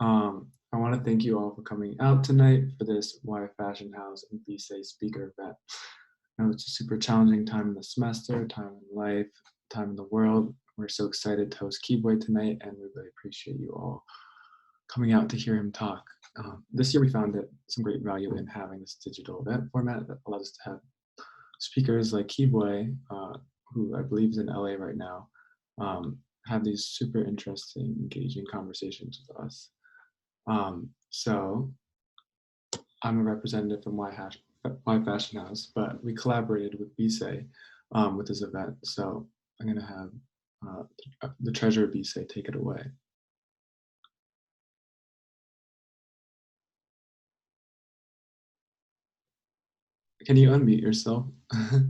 I want to thank you all for coming out tonight for this YFH Fashion House and BSAY speaker event. I know it's a super challenging time in the semester, time in life, time in the world. We're so excited to host Kibwe tonight, and we really appreciate you all coming out to hear him talk. This year we found that some great value in having this digital event format that allows us to have speakers like Kibwe, who I believe is in LA right now, have these super interesting, engaging conversations with us. So I'm a representative from Y Fashion House, but we collaborated with BSAY with this event. So I'm going to have the treasurer of BSAY take it away. Can you unmute yourself? Let's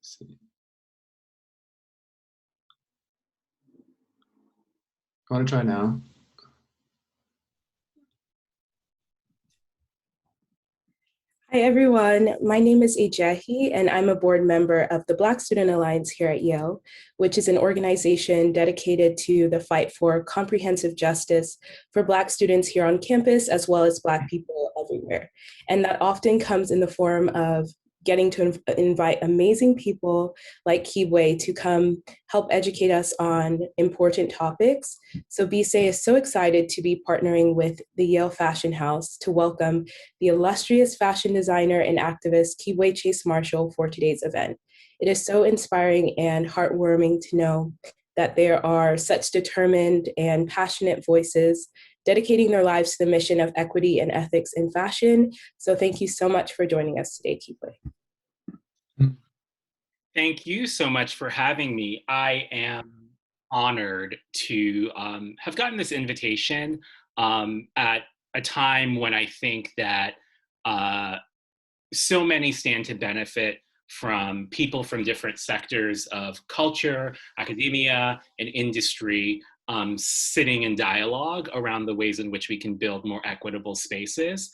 see. I want to try now. Hi everyone, my name is Ejehi and I'm a board member of the Black Student Alliance here at Yale, which is an organization dedicated to the fight for comprehensive justice for Black students here on campus, as well as Black people everywhere. And that often comes in the form of getting to invite amazing people like Kibwe to come help educate us on important topics. So BSAY is so excited to be partnering with the Yale Fashion House to welcome the illustrious fashion designer and activist Kibwe-Chase Marshall for today's event. It is so inspiring and heartwarming to know that there are such determined and passionate voices dedicating their lives to the mission of equity and ethics in fashion. So thank you so much for joining us today, Kibwe. Thank you so much for having me. I am honored to have gotten this invitation at a time when I think that so many stand to benefit from people from different sectors of culture, academia, and industry sitting in dialogue around the ways in which we can build more equitable spaces.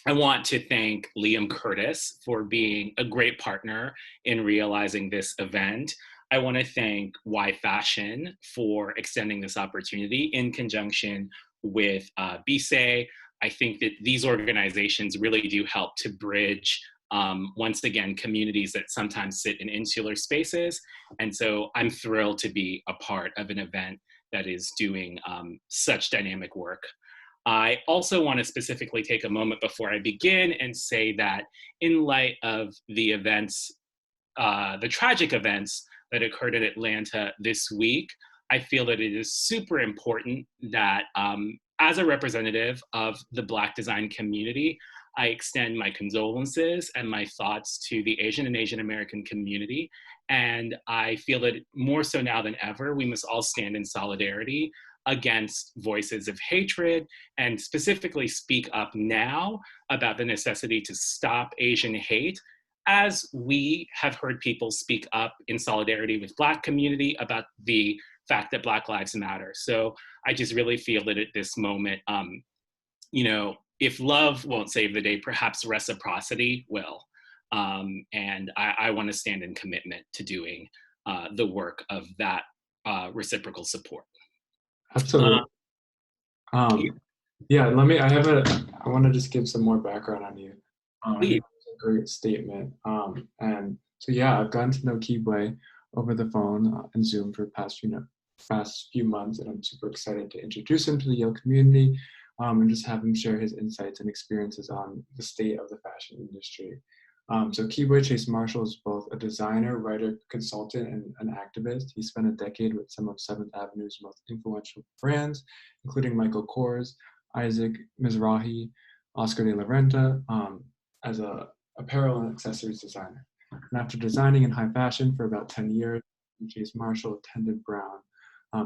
I want to thank Liam Curtis for being a great partner in realizing this event. I want to thank Y Fashion for extending this opportunity in conjunction with BSAY. I think that these organizations really do help to bridge, once again, communities that sometimes sit in insular spaces. And so I'm thrilled to be a part of an event that is doing such dynamic work. I also want to specifically take a moment before I begin and say that in light of the events, the tragic events that occurred in Atlanta this week, I feel that it is super important that as a representative of the Black design community, I extend my condolences and my thoughts to the Asian and Asian American community. And I feel that more so now than ever, we must all stand in solidarity against voices of hatred and specifically speak up now about the necessity to stop Asian hate, as we have heard people speak up in solidarity with Black community about the fact that Black lives matter. So I just really feel that at this moment, you know, if love won't save the day, perhaps reciprocity will. And I want to stand in commitment to doing the work of that reciprocal support. Absolutely. Yeah, I want to just give some more background on you. It's a great statement. And so yeah, I've gotten to know Kibwe over the phone and Zoom for the past few months, and I'm super excited to introduce him to the Yale community and just have him share his insights and experiences on the state of the fashion industry. So Kibwe-Chase Marshall is both a designer, writer, consultant, and an activist. He spent a decade with some of 7th Avenue's most influential brands, including Michael Kors, Isaac Mizrahi, Oscar de la Renta, as a apparel and accessories designer. And after designing in high fashion for about 10 years, Chase Marshall attended Brown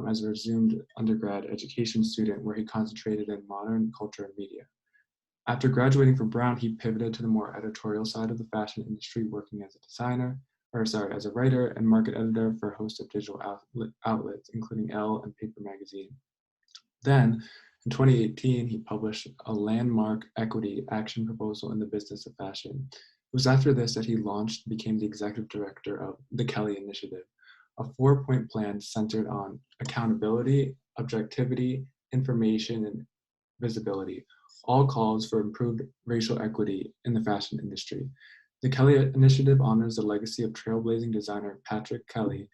as a resumed undergrad education student, where he concentrated in modern culture and media. After graduating from Brown, he pivoted to the more editorial side of the fashion industry, working as as a writer and market editor for a host of digital outlets, including Elle and Paper Magazine. Then, in 2018, he published a landmark equity action proposal in the business of fashion. It was after this that he became the executive director of the Kelly Initiative, a 4-point plan centered on accountability, objectivity, information, and visibility, all calls for improved racial equity in the fashion industry. The Kelly Initiative honors the legacy of trailblazing designer Patrick Kelly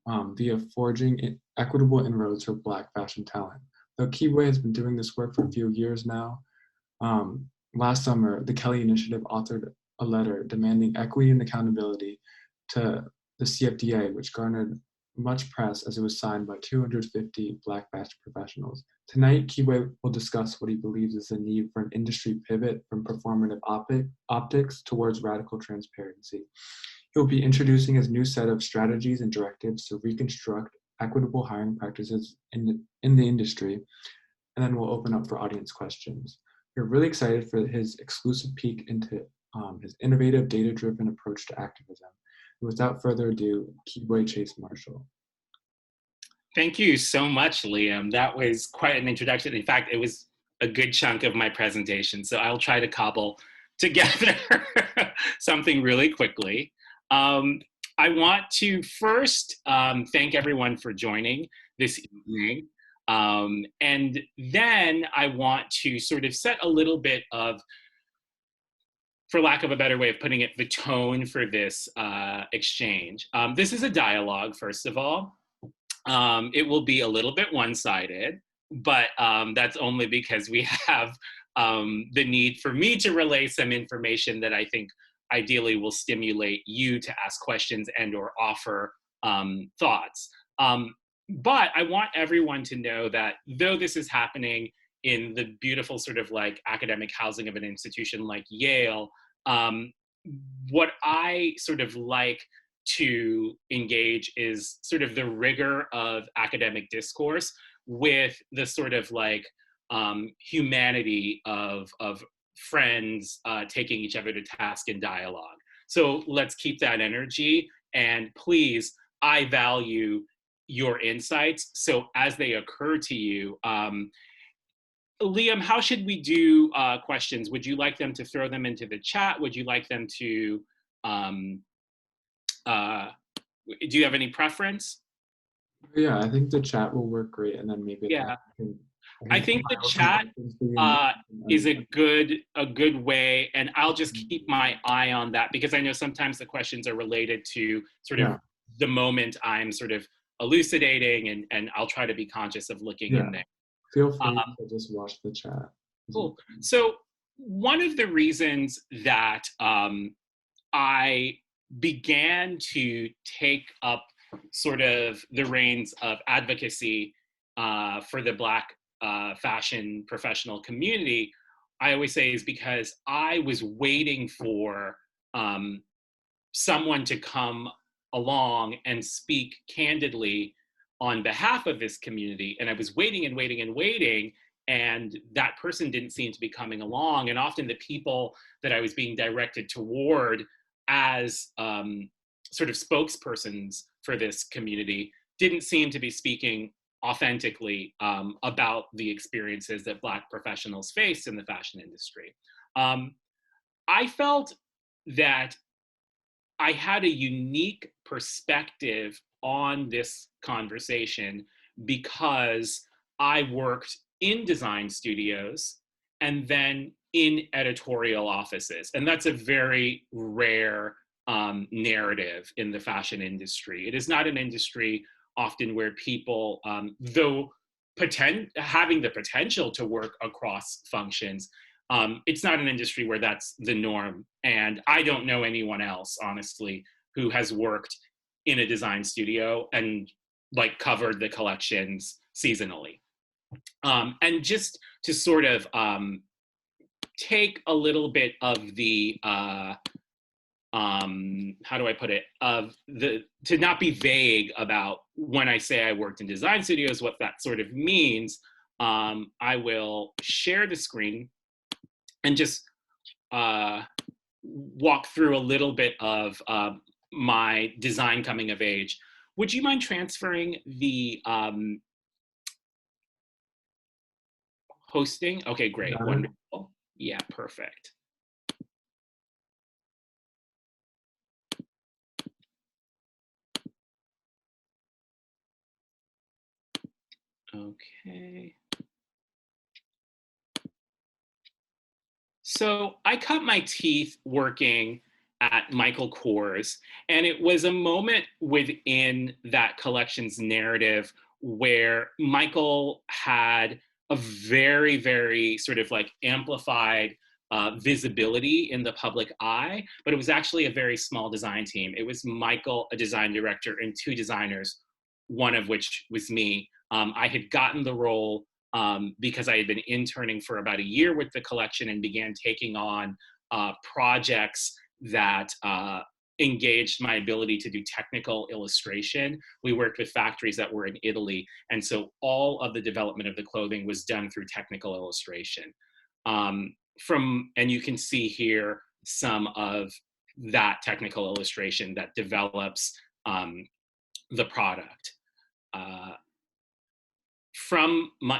via forging equitable inroads for Black fashion talent. Though Kibwe has been doing this work for a few years now, last summer, the Kelly Initiative authored a letter demanding equity and accountability to the CFDA, which garnered much press as it was signed by 250 Black fashion professionals. Tonight, Kibwe will discuss what he believes is the need for an industry pivot from performative optics towards radical transparency. He'll be introducing his new set of strategies and directives to reconstruct equitable hiring practices in the industry, and then we'll open up for audience questions. We're really excited for his exclusive peek into his innovative, data-driven approach to activism. And without further ado, Kibwe-Chase Marshall. Thank you so much, Liam. That was quite an introduction. In fact, it was a good chunk of my presentation, so I'll try to cobble together something really quickly. I want to first thank everyone for joining this evening. And then I want to sort of set a little bit of, for lack of a better way of putting it, the tone for this exchange. This is a dialogue, first of all. It will be a little bit one-sided, but that's only because we have the need for me to relay some information that I think ideally will stimulate you to ask questions and or offer thoughts. But I want everyone to know that though this is happening in the beautiful sort of like academic housing of an institution like Yale, what I sort of like to engage is sort of the rigor of academic discourse with the sort of like humanity of friends taking each other to task in dialogue. So let's keep that energy, and please, I value your insights. So as they occur to you, Liam, how should we do questions? Would you like them to throw them into the chat? Would you like them to, do you have any preference? Yeah, I think the chat will work great, and then maybe I think the chat is a good way, and I'll just keep my eye on that because I know sometimes the questions are related to sort of the moment I'm sort of elucidating, and I'll try to be conscious of looking in there. Feel free to just watch the chat. Cool. So one of the reasons that I began to take up sort of the reins of advocacy for the Black fashion professional community, I always say, is because I was waiting for someone to come along and speak candidly on behalf of this community. And I was waiting and waiting and waiting, and that person didn't seem to be coming along. And often the people that I was being directed toward as sort of spokespersons for this community didn't seem to be speaking authentically about the experiences that Black professionals face in the fashion industry. I felt that I had a unique perspective on this conversation because I worked in design studios and then in editorial offices. And that's a very rare narrative in the fashion industry. It is not an industry often where people, though having the potential to work across functions, it's not an industry where that's the norm. And I don't know anyone else, honestly, who has worked in a design studio and like covered the collections seasonally. And just to sort of take a little bit of the, how do I put it, to not be vague about when I say I worked in design studios, what that sort of means, I will share the screen and just walk through a little bit of my design coming of age. Would you mind transferring the hosting? Okay, great, wonderful. Yeah, perfect. Okay. So I cut my teeth working at Michael Kors, and it was a moment within that collection's narrative where Michael had a very, very sort of like amplified visibility in the public eye, but it was actually a very small design team. It was Michael, a design director, and two designers, one of which was me. I had gotten the role because I had been interning for about a year with the collection and began taking on projects that engaged my ability to do technical illustration. We worked with factories that were in Italy, and so all of the development of the clothing was done through technical illustration. And you can see here some of that technical illustration that develops the product.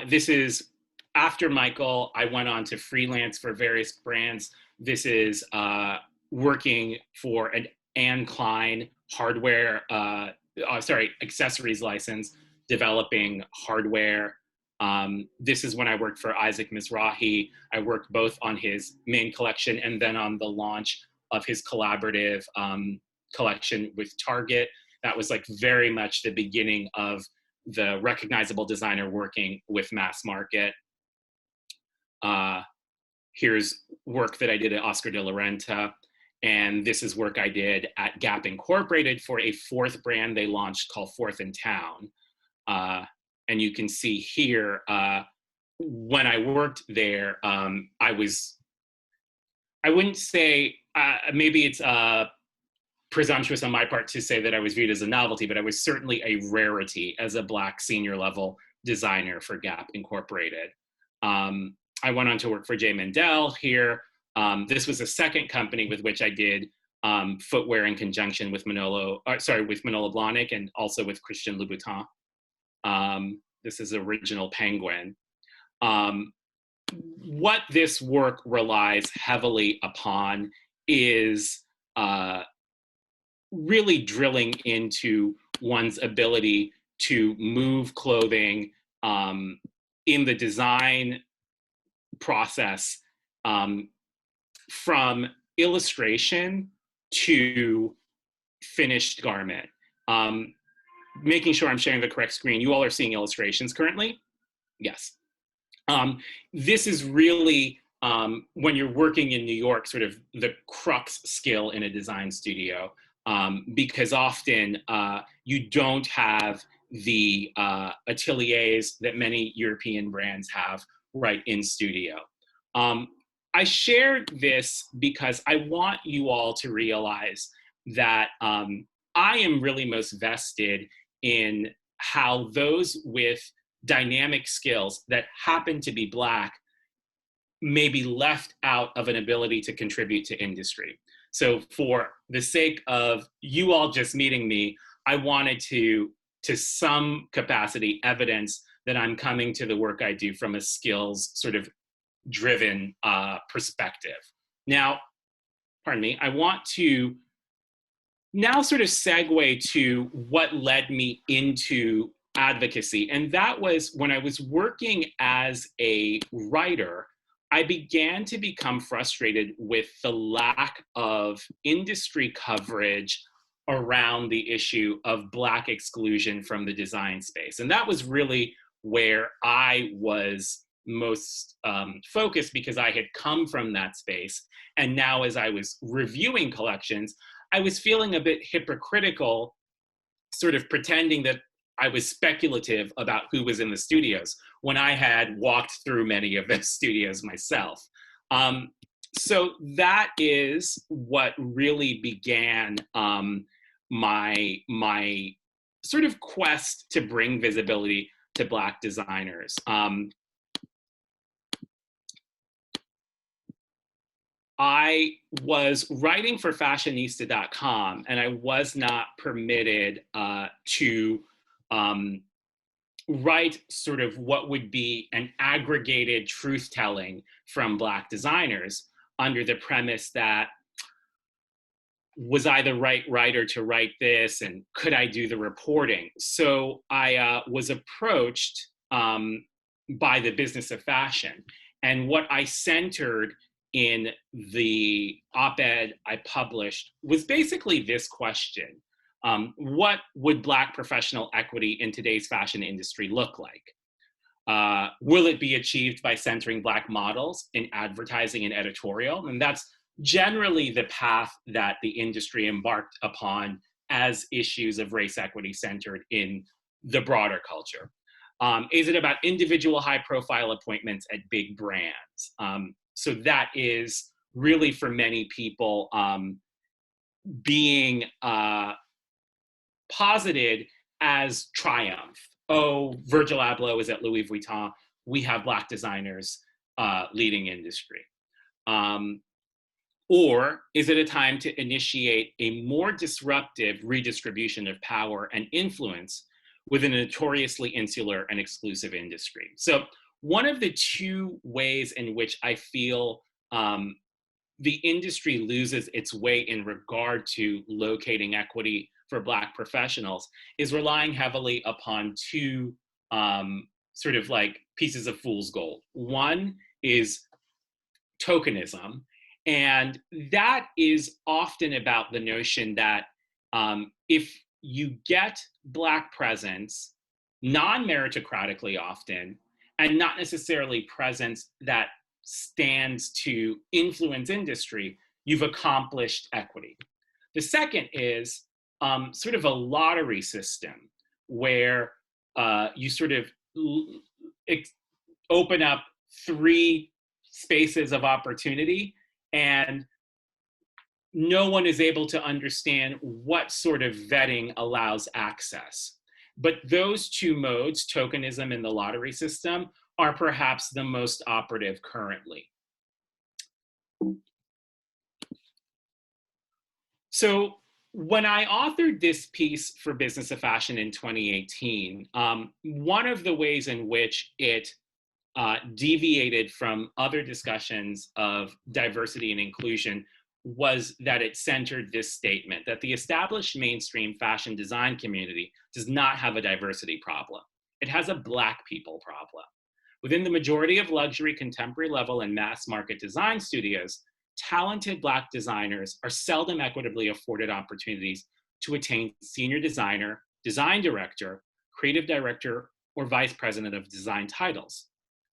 This is after Michael, I went on to freelance for various brands. This is working for an Anne Klein hardware, accessories license, developing hardware. This is when I worked for Isaac Mizrahi. I worked both on his main collection and then on the launch of his collaborative collection with Target. That was like very much the beginning of the recognizable designer working with mass market. Here's work that I did at Oscar de la Renta. And this is work I did at Gap Incorporated for a fourth brand they launched called Fourth in Town. And you can see here, when I worked there, I wouldn't say, maybe it's presumptuous on my part to say that I was viewed as a novelty, but I was certainly a rarity as a Black senior level designer for Gap Incorporated. I went on to work for J. Mendel here. This was a second company with which I did footwear in conjunction with Manolo Blahnik and also with Christian Louboutin. This is Original Penguin. What this work relies heavily upon is really drilling into one's ability to move clothing in the design process from illustration to finished garment. Making sure I'm sharing the correct screen. You all are seeing illustrations currently? Yes. This is really, when you're working in New York, sort of the crux skill in a design studio, because often you don't have the ateliers that many European brands have right in studio. I shared this because I want you all to realize that I am really most vested in how those with dynamic skills that happen to be Black may be left out of an ability to contribute to industry. So for the sake of you all just meeting me, I wanted to some capacity, evidence that I'm coming to the work I do from a skills sort of driven perspective. Now, pardon me, I want to now sort of segue to what led me into advocacy. And that was when I was working as a writer, I began to become frustrated with the lack of industry coverage around the issue of Black exclusion from the design space. And that was really where I was most focused, because I had come from that space. And now as I was reviewing collections, I was feeling a bit hypocritical, sort of pretending that I was speculative about who was in the studios when I had walked through many of the studios myself. So that is what really began my sort of quest to bring visibility to Black designers. I was writing for fashionista.com, and I was not permitted to write sort of what would be an aggregated truth-telling from Black designers under the premise that, was I the right writer to write this, and could I do the reporting? So I was approached by the business of fashion. And what I centered in the op-ed I published was basically this question. What would Black professional equity in today's fashion industry look like? Will it be achieved by centering Black models in advertising and editorial? And that's generally the path that the industry embarked upon as issues of race equity centered in the broader culture. Is it about individual high-profile appointments at big brands? So that is really, for many people, being posited as triumph. Oh, Virgil Abloh is at Louis Vuitton. We have Black designers leading industry. Or is it a time to initiate a more disruptive redistribution of power and influence within a notoriously insular and exclusive industry? So one of the two ways in which I feel the industry loses its way in regard to locating equity for Black professionals is relying heavily upon two sort of like pieces of fool's gold. One is tokenism, and that is often about the notion that if you get Black presence, non-meritocratically often, and not necessarily presence that stands to influence industry, you've accomplished equity. The second is sort of a lottery system where you sort of open up 3 spaces of opportunity and no one is able to understand what sort of vetting allows access. But those 2 modes, tokenism and the lottery system, are perhaps the most operative currently. So when I authored this piece for Business of Fashion in 2018, one of the ways in which it deviated from other discussions of diversity and inclusion was that it centered this statement that the established mainstream fashion design community does not have a diversity problem. It has a Black people problem. Within the majority of luxury, contemporary level, and mass market design studios, talented Black designers are seldom equitably afforded opportunities to attain senior designer, design director, creative director, or vice president of design titles.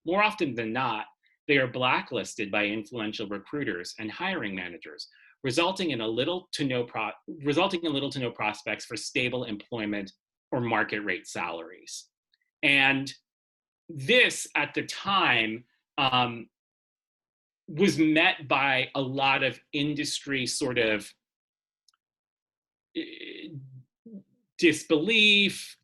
More often than not, they are blacklisted by influential recruiters and hiring managers, resulting in little to no prospects for stable employment or market rate salaries. And this, at the time, was met by a lot of industry sort of disbelief,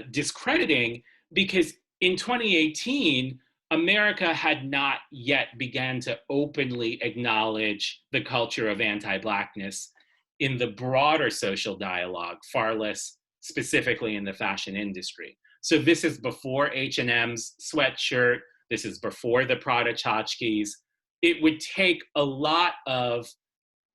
discrediting, because in 2018, America had not yet begun to openly acknowledge the culture of anti-Blackness in the broader social dialogue, far less specifically in the fashion industry. So this is before H&M's sweatshirt, this is before the Prada tchotchkes. It would take a lot of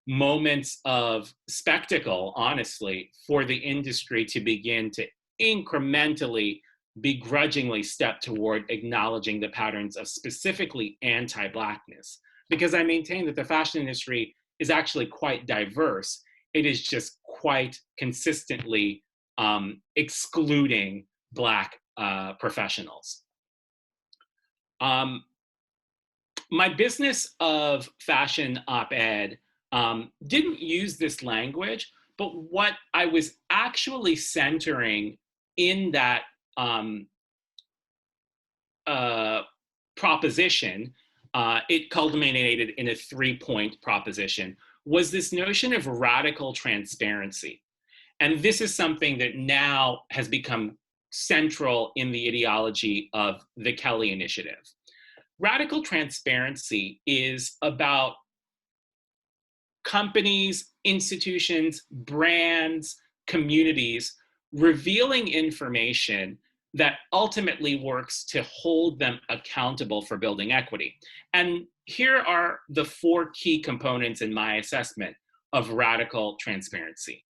moments of spectacle, honestly, for the industry to begin to incrementally, begrudgingly step toward acknowledging the patterns of specifically anti-Blackness. Because I maintain that the fashion industry is actually quite diverse. It is just quite consistently excluding Black professionals. My Business of Fashion op-ed didn't use this language, but what I was actually centering in that proposition, it culminated in a 3-point proposition, was this notion of radical transparency. And this is something that now has become central in the ideology of the Kelly Initiative. Radical transparency is about companies, institutions, brands, communities revealing information that ultimately works to hold them accountable for building equity. And here are the 4 key components in my assessment of radical transparency.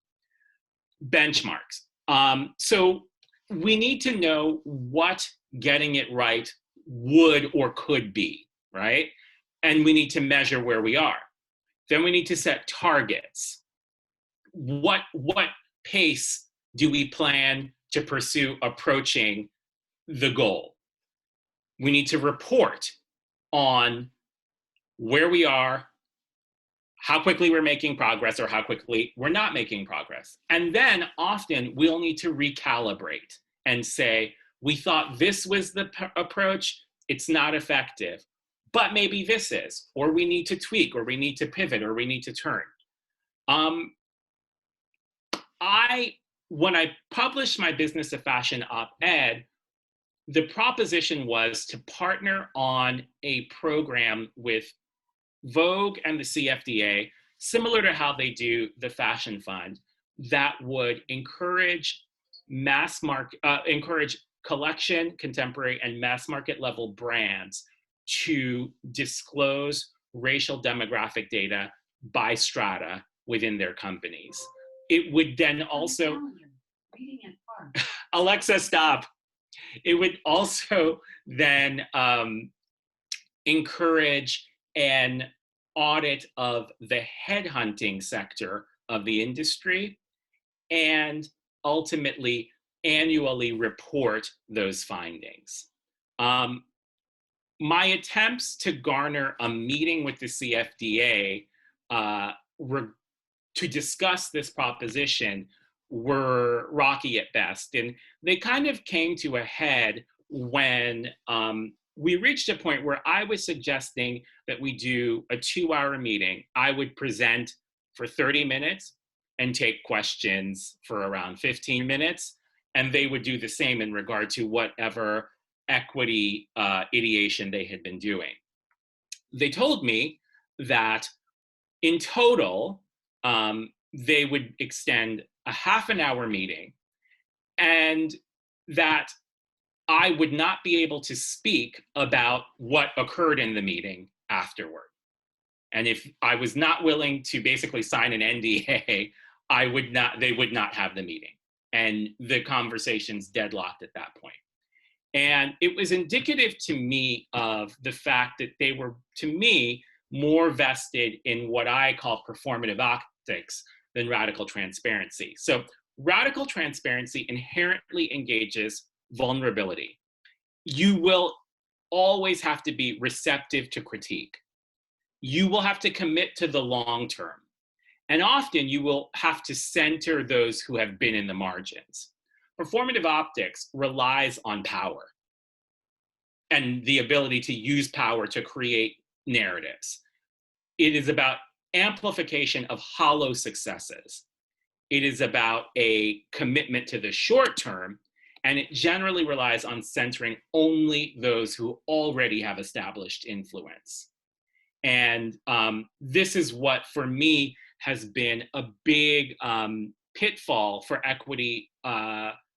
Benchmarks. So we need to know what getting it right would or could be, right? And we need to measure where we are. Then we need to set targets. What pace do we plan to pursue approaching the goal? We need to report on where we are, how quickly we're making progress, or how quickly we're not making progress. And then often we'll need to recalibrate and say, we thought this was the approach, it's not effective, but maybe this is, or we need to tweak, or we need to pivot, or we need to turn. When I published my Business of Fashion op-ed, the proposition was to partner on a program with Vogue and the CFDA, similar to how they do the Fashion Fund, that would encourage encourage collection, contemporary, and mass market level brands to disclose racial demographic data by strata within their companies. It would then also, Alexa, stop. It would also then encourage an audit of the headhunting sector of the industry, and ultimately annually report those findings. My attempts to garner a meeting with the CFDA to discuss this proposition were rocky at best. And they kind of came to a head when we reached a point where I was suggesting that we do a 2-hour meeting. I would present for 30 minutes and take questions for around 15 minutes. And they would do the same in regard to whatever equity ideation they had been doing. They told me that in total, they would extend a half-an-hour meeting, and that I would not be able to speak about what occurred in the meeting afterward. And if I was not willing to basically sign an NDA, they would not have the meeting. And the conversations deadlocked at that point. And it was indicative to me of the fact that they were, to me, more vested in what I call performative optics than radical transparency. So radical transparency inherently engages vulnerability. You will always have to be receptive to critique. You will have to commit to the long term. And often you will have to center those who have been in the margins. Performative optics relies on power and the ability to use power to create narratives. It is about amplification of hollow successes. It is about a commitment to the short term, and it generally relies on centering only those who already have established influence. And this is what, for me, has been a big pitfall for equity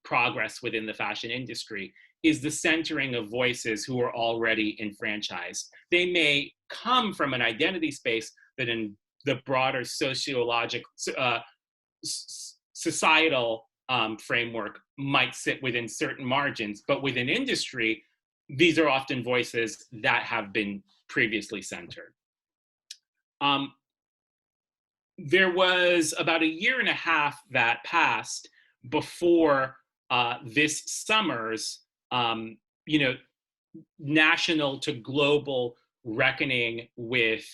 progress within the fashion industry, is the centering of voices who are already enfranchised. They may come from an identity space that in the broader societal framework might sit within certain margins, but within industry, these are often voices that have been previously centered. There was about 1.5 years that passed before this summer's, national to global reckoning with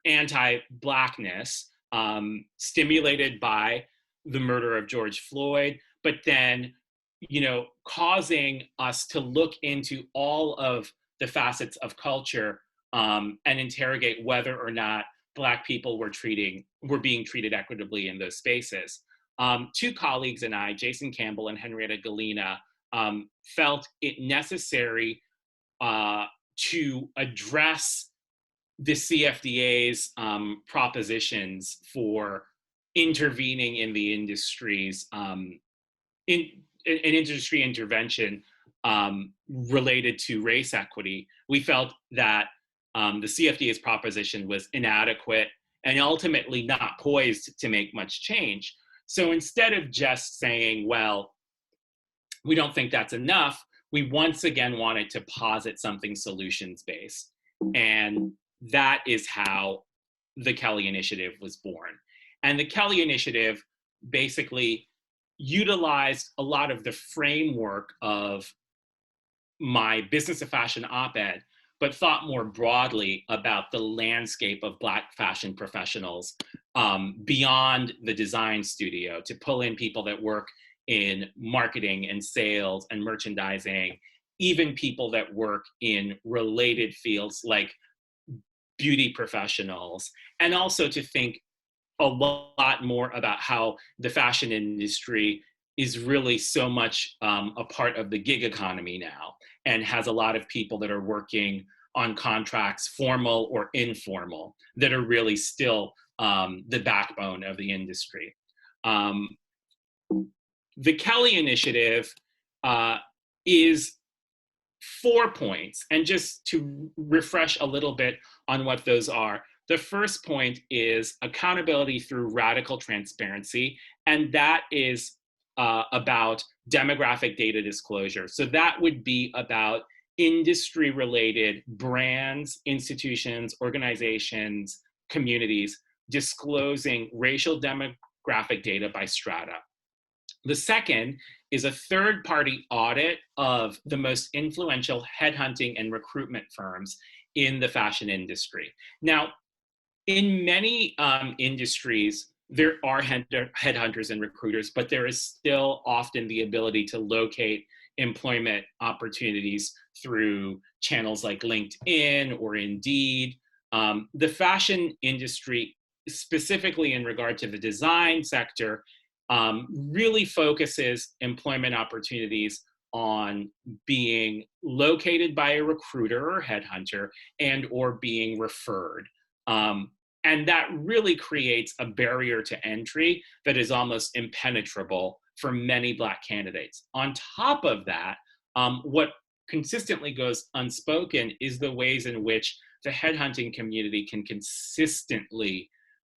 anti-Blackness, stimulated by the murder of George Floyd, but then, causing us to look into all of the facets of culture and interrogate whether or not Black people were being treated equitably in those spaces. 2 colleagues and I, Jason Campbell and Henrietta Galina, felt it necessary to address the CFDA's propositions for intervening in the industry's in industry intervention related to race equity. We felt that the CFDA's proposition was inadequate and ultimately not poised to make much change. So instead of just saying, well, we don't think that's enough, we once again wanted to posit something solutions-based. And that is how the Kelly Initiative was born. And the Kelly Initiative basically utilized a lot of the framework of my Business of Fashion op-ed, but thought more broadly about the landscape of Black fashion professionals beyond the design studio, to pull in people that work in marketing and sales and merchandising, even people that work in related fields like beauty professionals, and also to think a lot more about how the fashion industry is really so much a part of the gig economy now, and has a lot of people that are working on contracts, formal or informal, that are really still the backbone of the industry. The Kelly Initiative is 4 points, and just to refresh a little bit on what those are. The first point is accountability through radical transparency, and that is about demographic data disclosure. So that would be about industry-related brands, institutions, organizations, communities disclosing racial demographic data by strata. The second is a third-party audit of the most influential headhunting and recruitment firms in the fashion industry. Now, in many industries, there are headhunters and recruiters, but there is still often the ability to locate employment opportunities through channels like LinkedIn or Indeed. The fashion industry, specifically in regard to the design sector, really focuses employment opportunities on being located by a recruiter or headhunter and or being referred. And that really creates a barrier to entry that is almost impenetrable for many Black candidates. On top of that, what consistently goes unspoken is the ways in which the headhunting community can consistently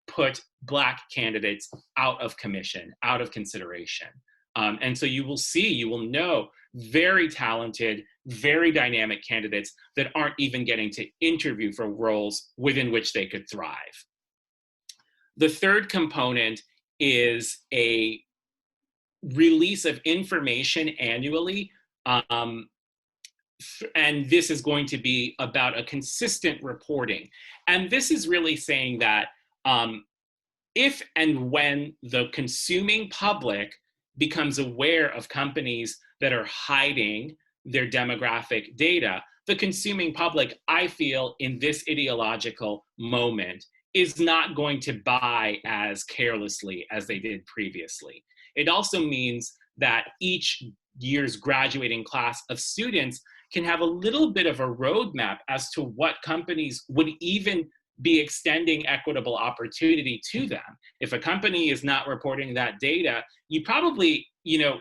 put Black candidates out of commission, out of consideration. And so you will know very talented, very dynamic candidates that aren't even getting to interview for roles within which they could thrive. The third component is a release of information annually. And this is going to be about a consistent reporting. And this is really saying that if and when the consuming public becomes aware of companies that are hiding their demographic data, the consuming public, I feel, in this ideological moment, is not going to buy as carelessly as they did previously. It also means that each year's graduating class of students can have a little bit of a roadmap as to what companies would even be extending equitable opportunity to them. If a company is not reporting that data, you probably,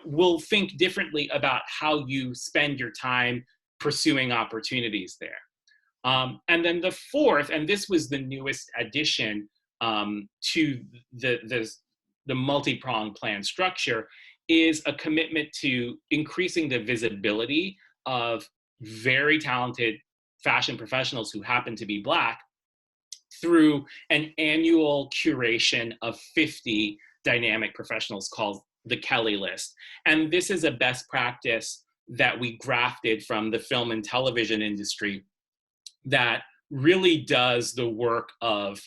will think differently about how you spend your time pursuing opportunities there. And then the fourth, and this was the newest addition to the multi-pronged plan structure, is a commitment to increasing the visibility of very talented fashion professionals who happen to be Black through an annual curation of 50 dynamic professionals called the Kelly List. And this is a best practice that we grafted from the film and television industry that really does the work of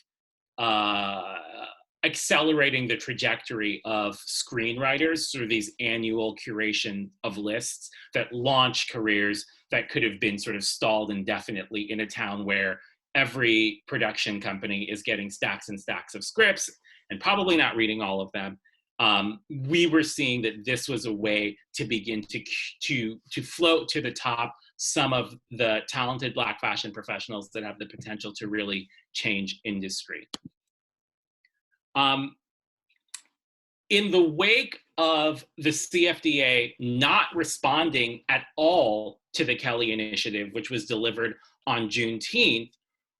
accelerating the trajectory of screenwriters through these annual curation of lists that launch careers that could have been sort of stalled indefinitely in a town where every production company is getting stacks and stacks of scripts and probably not reading all of them. We were seeing that this was a way to begin to float to the top some of the talented Black fashion professionals that have the potential to really change industry. In the wake of the CFDA not responding at all to the Kelly Initiative, which was delivered on Juneteenth,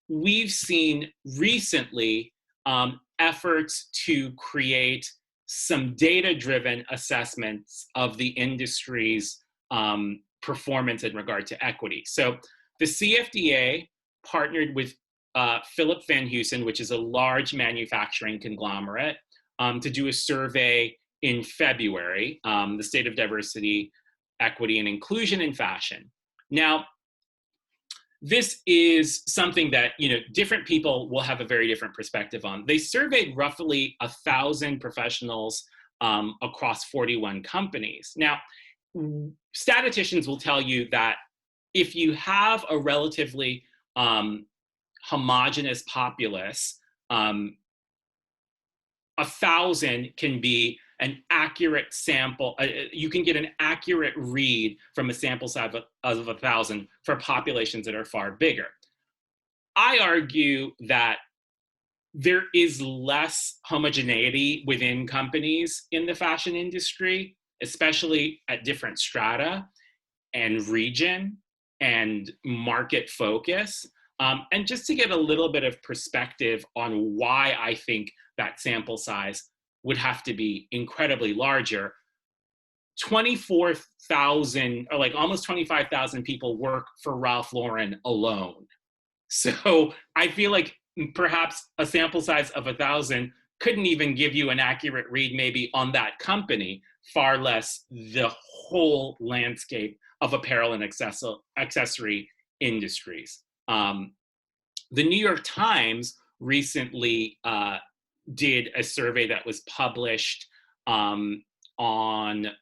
we've seen recently efforts to create some data-driven assessments of the industry's performance in regard to equity. So the CFDA partnered with Philip Van Heusen, which is a large manufacturing conglomerate, to do a survey in February, the state of diversity, equity, and inclusion in fashion. Now, this is something that, you know, different people will have a very different perspective on. They surveyed roughly 1,000 professionals across 41 companies. Now, statisticians will tell you that if you have a relatively homogeneous populace, 1,000 can be an accurate sample. You can get an accurate read from a sample size of 1,000 for populations that are far bigger. I argue that there is less homogeneity within companies in the fashion industry, especially at different strata and region and market focus. And just to get a little bit of perspective on why I think that sample size would have to be incredibly larger, 24,000 or like almost 25,000 people work for Ralph Lauren alone. So I feel like perhaps a sample size of 1,000 couldn't even give you an accurate read maybe on that company, far less the whole landscape of apparel and accessory industries. The New York Times recently did a survey that was published on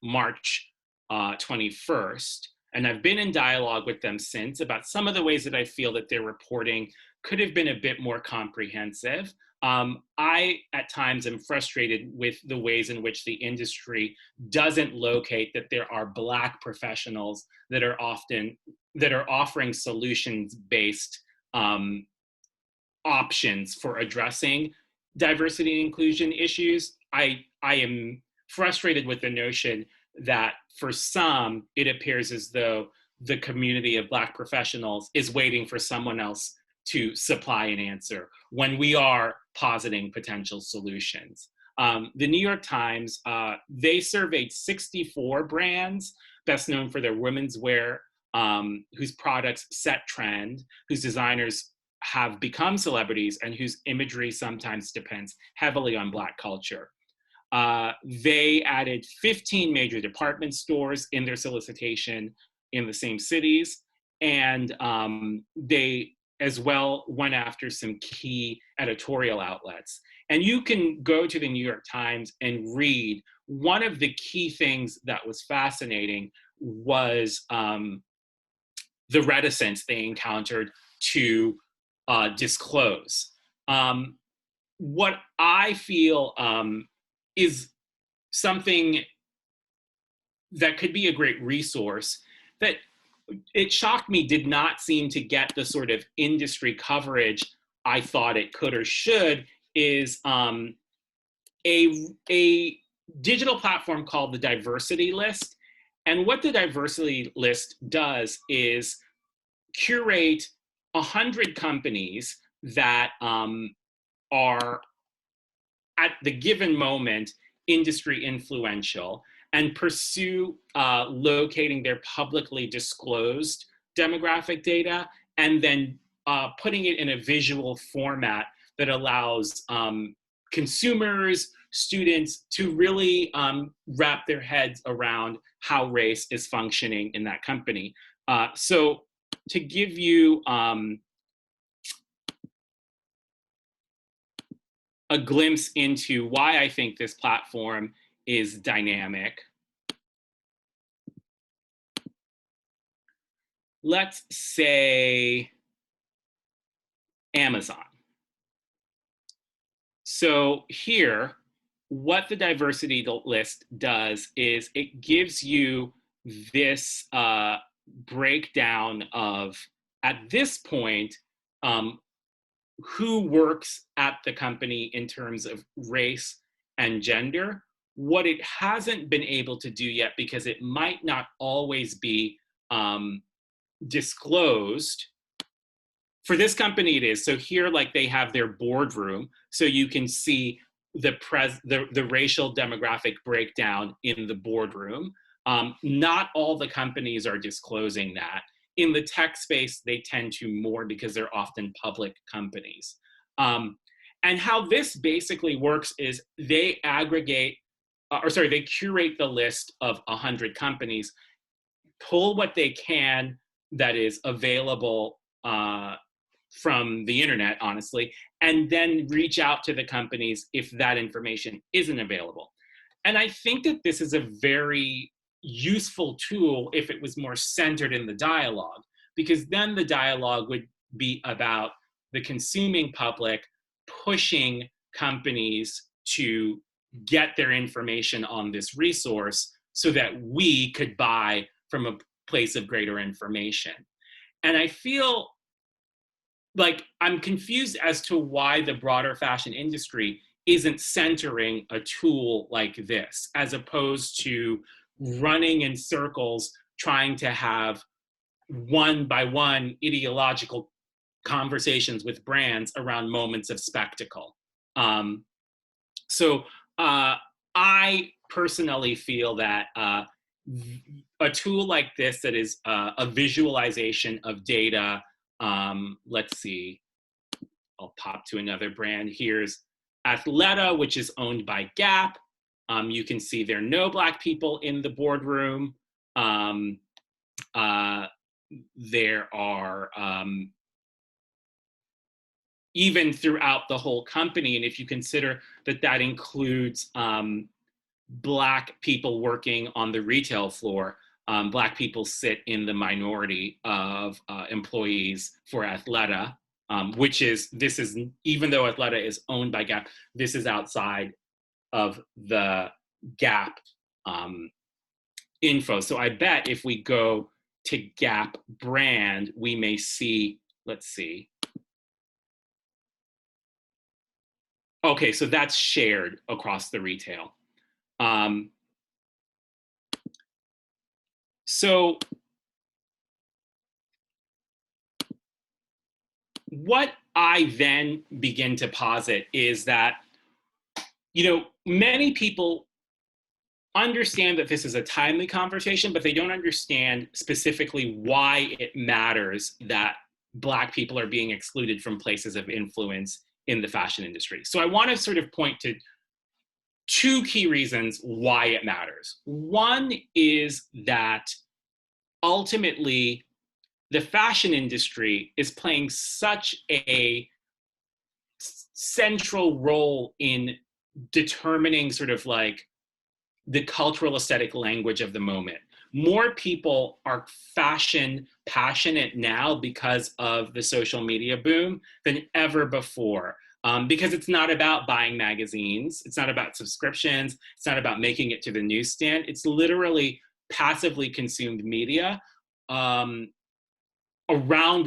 March 21st. And I've been in dialogue with them since about some of the ways that I feel that their reporting could have been a bit more comprehensive. I, at times, am frustrated with the ways in which the industry doesn't locate that there are Black professionals that are offering solutions-based options for addressing diversity and inclusion issues. I am frustrated with the notion that for some, it appears as though the community of Black professionals is waiting for someone else to supply an answer when we are positing potential solutions. The New York Times, they surveyed 64 brands, best known for their women's wear, whose products set trend, whose designers have become celebrities, and whose imagery sometimes depends heavily on Black culture. They added 15 major department stores in their solicitation in the same cities, and they as well went after some key editorial outlets. And you can go to the New York Times and read, one of the key things that was fascinating was the reticence they encountered to disclose. What I feel is something that could be a great resource that it shocked me did not seem to get the sort of industry coverage I thought it could or should is a digital platform called the Diversity List. And what the Diversity List does is curate 100 companies that are at the given moment industry influential and pursue locating their publicly disclosed demographic data and then putting it in a visual format that allows consumers, students to really wrap their heads around how race is functioning in that company. So to give you a glimpse into why I think this platform is dynamic, let's say Amazon. So here, what the diversity list does is it gives you this breakdown of, at this point, who works at the company in terms of race and gender. What it hasn't been able to do yet, because it might not always be disclosed. For this company, it is. So here, like, they have their boardroom, so you can see the racial demographic breakdown in the boardroom. Not all the companies are disclosing that. In the tech space, they tend to more because they're often public companies. And how this basically works is they aggregate, they curate the list of 100 companies, pull what they can that is available from the internet, honestly, and then reach out to the companies if that information isn't available. And I think that this is a very useful tool if it was more centered in the dialogue, because then the dialogue would be about the consuming public pushing companies to get their information on this resource so that we could buy from a place of greater information. And I feel like I'm confused as to why the broader fashion industry isn't centering a tool like this, as opposed to running in circles trying to have one by one ideological conversations with brands around moments of spectacle. So I personally feel that a tool like this that is a visualization of data, let's see, I'll pop to another brand. Here's Athleta, which is owned by Gap. You can see there are no Black people in the boardroom. There are even throughout the whole company, and if you consider that that includes Black people working on the retail floor, Black people sit in the minority of employees for Athleta, this is, even though Athleta is owned by Gap, this is outside of the Gap info. So I bet if we go to Gap brand, we may see, let's see. Okay, so that's shared across the retail. So what I then begin to posit is that, many people understand that this is a timely conversation, but they don't understand specifically why it matters that Black people are being excluded from places of influence in the fashion industry. So I want to sort of point to two key reasons why it matters. One is that ultimately the fashion industry is playing such a central role in determining sort of like the cultural aesthetic language of the moment. More people are fashion passionate now because of the social media boom than ever before. Because it's not about buying magazines, it's not about subscriptions, it's not about making it to the newsstand. It's literally passively consumed media around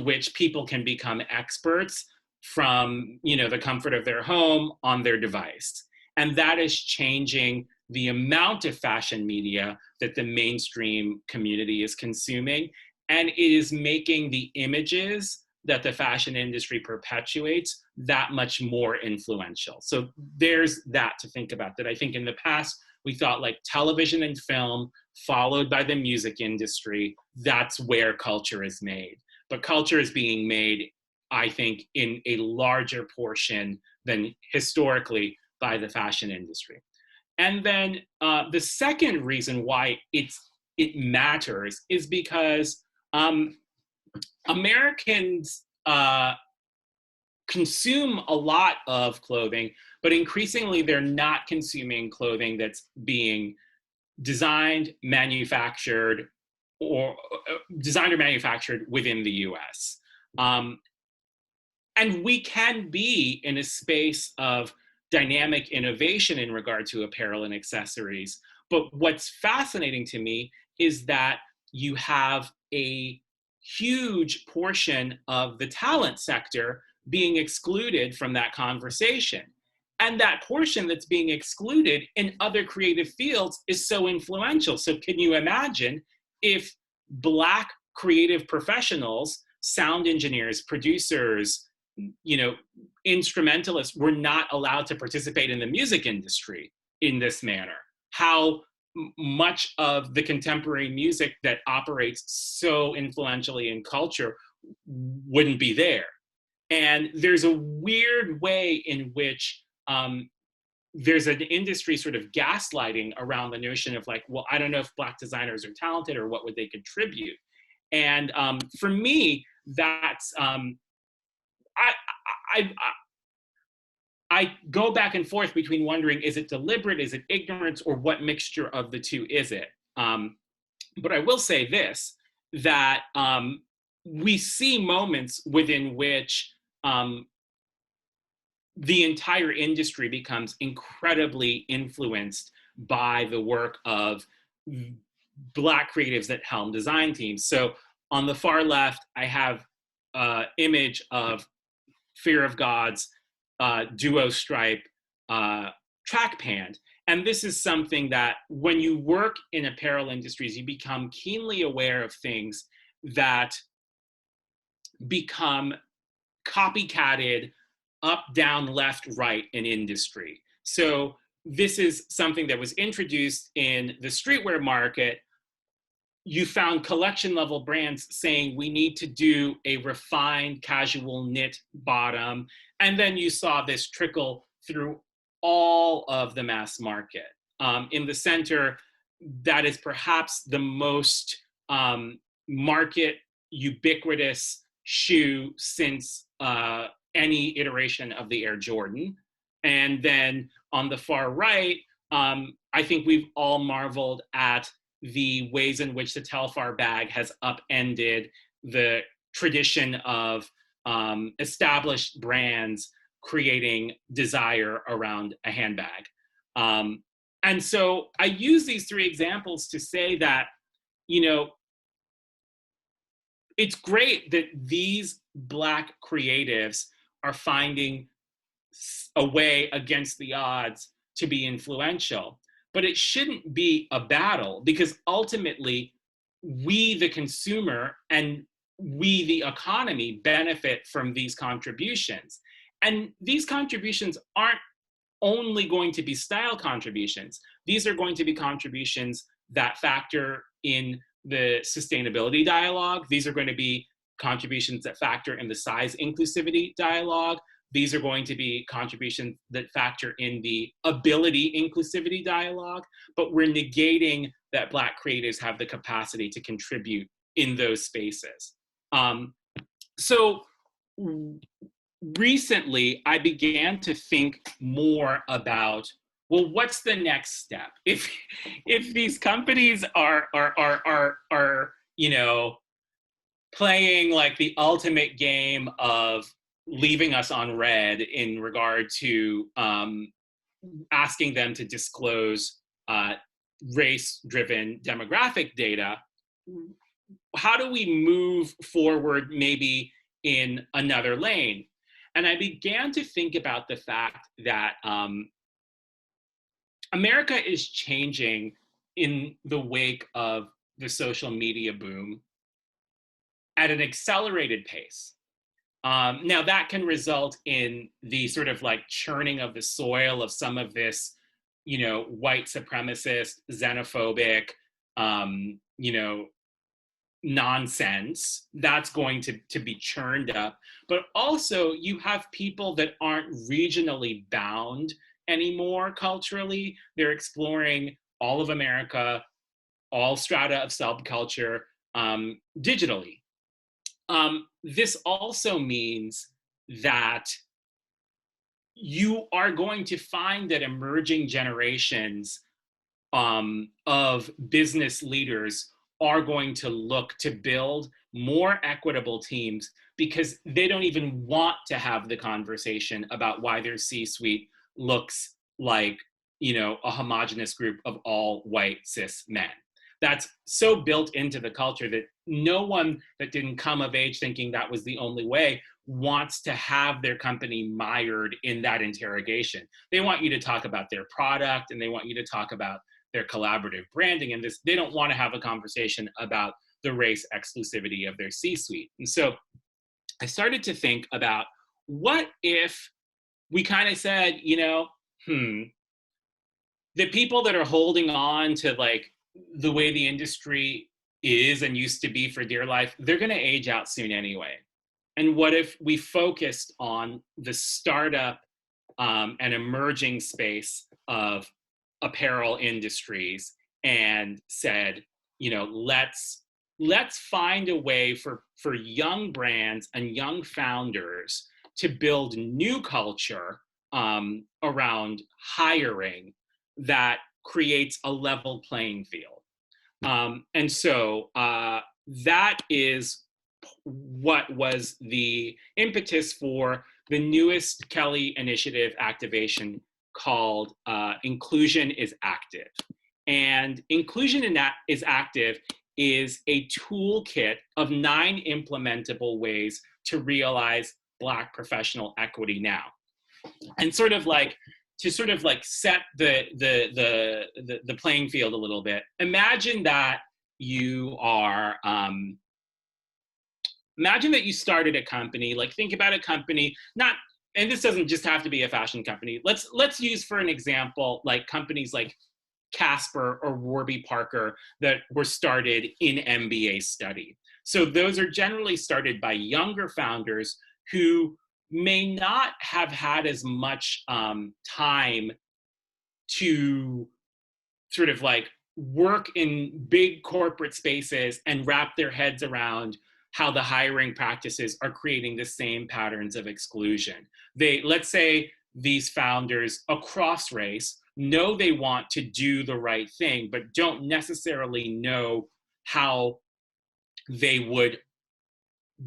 which people can become experts from the comfort of their home on their device. And that is changing the amount of fashion media that the mainstream community is consuming. And it is making the images that the fashion industry perpetuates that much more influential. So there's that to think about, that I think in the past, we thought like television and film, followed by the music industry, that's where culture is made. But culture is being made, I think, in a larger portion than historically by the fashion industry. And then the second reason why it matters is because Americans consume a lot of clothing, but increasingly they're not consuming clothing that's being designed, manufactured, or manufactured within the US. And we can be in a space of dynamic innovation in regard to apparel and accessories. But what's fascinating to me is that you have a huge portion of the talent sector being excluded from that conversation. And that portion that's being excluded in other creative fields is so influential. So can you imagine if Black creative professionals, sound engineers, producers, instrumentalists were not allowed to participate in the music industry in this manner? How much of the contemporary music that operates so influentially in culture wouldn't be there. And there's a weird way in which there's an industry sort of gaslighting around the notion of like, well, I don't know if Black designers are talented or what would they contribute. And for me, that's, I go back and forth between wondering, is it deliberate, is it ignorance, or what mixture of the two is it? But I will say this, that we see moments within which the entire industry becomes incredibly influenced by the work of Black creatives that helm design teams. So on the far left, I have an image of Fear of God's duo stripe track pant. And this is something that when you work in apparel industries, you become keenly aware of things that become copycatted up, down, left, right in industry. So this is something that was introduced in the streetwear market. You found collection level brands saying we need to do a refined casual knit bottom. And then you saw this trickle through all of the mass market. In the center, that is perhaps the most market ubiquitous shoe since any iteration of the Air Jordan. And then on the far right, I think we've all marveled at the ways in which the Telfar bag has upended the tradition of established brands creating desire around a handbag. And so I use these three examples to say that, you know, it's great that these Black creatives are finding a way against the odds to be influential. But it shouldn't be a battle, because ultimately we, the consumer, and we, the economy, benefit from these contributions. And these contributions aren't only going to be style contributions. These are going to be contributions that factor in the sustainability dialogue. These are going to be contributions that factor in the size inclusivity dialogue. These are going to be contributions that factor in the ability inclusivity dialogue, but we're negating that Black creatives have the capacity to contribute in those spaces. So recently, I began to think more about, well, what's the next step? If these companies are you know, playing like the ultimate game of leaving us on red in regard to asking them to disclose race-driven demographic data, how do we move forward maybe in another lane? And I began to think about the fact that America is changing in the wake of the social media boom at an accelerated pace. Now that can result in the sort of like churning of the soil of some of this, you know, white supremacist, xenophobic, you know, nonsense that's going to be churned up. But also you have people that aren't regionally bound anymore culturally. They're exploring all of America, all strata of subculture digitally. This also means that you are going to find that emerging generations of business leaders are going to look to build more equitable teams, because they don't even want to have the conversation about why their C-suite looks like, you know, a homogenous group of all white cis men. That's so built into the culture that no one that didn't come of age thinking that was the only way wants to have their company mired in that interrogation. They want you to talk about their product, and they want you to talk about their collaborative branding, and this, they don't want to have a conversation about the race exclusivity of their C-suite. And so I started to think about, what if we kind of said, you know, the people that are holding on to like the way the industry is and used to be for dear life, they're going to age out soon anyway. And what if we focused on the startup and emerging space of apparel industries and said, you know, let's find a way for young brands and young founders to build new culture around hiring that creates a level playing field. And so that is what was the impetus for the newest Kelly Initiative activation called Inclusion is Active. And Inclusion is Active is a toolkit of 9 implementable ways to realize Black professional equity now. And sort of like, to sort of like set the playing field a little bit, imagine that you are, imagine that you started a company, like think about a company, not, and this doesn't just have to be a fashion company. Let's use for an example, like companies like Casper or Warby Parker that were started in MBA study. So those are generally started by younger founders who may not have had as much time to sort of like work in big corporate spaces and wrap their heads around how the hiring practices are creating the same patterns of exclusion. Let's say these founders across race know they want to do the right thing, but don't necessarily know how they would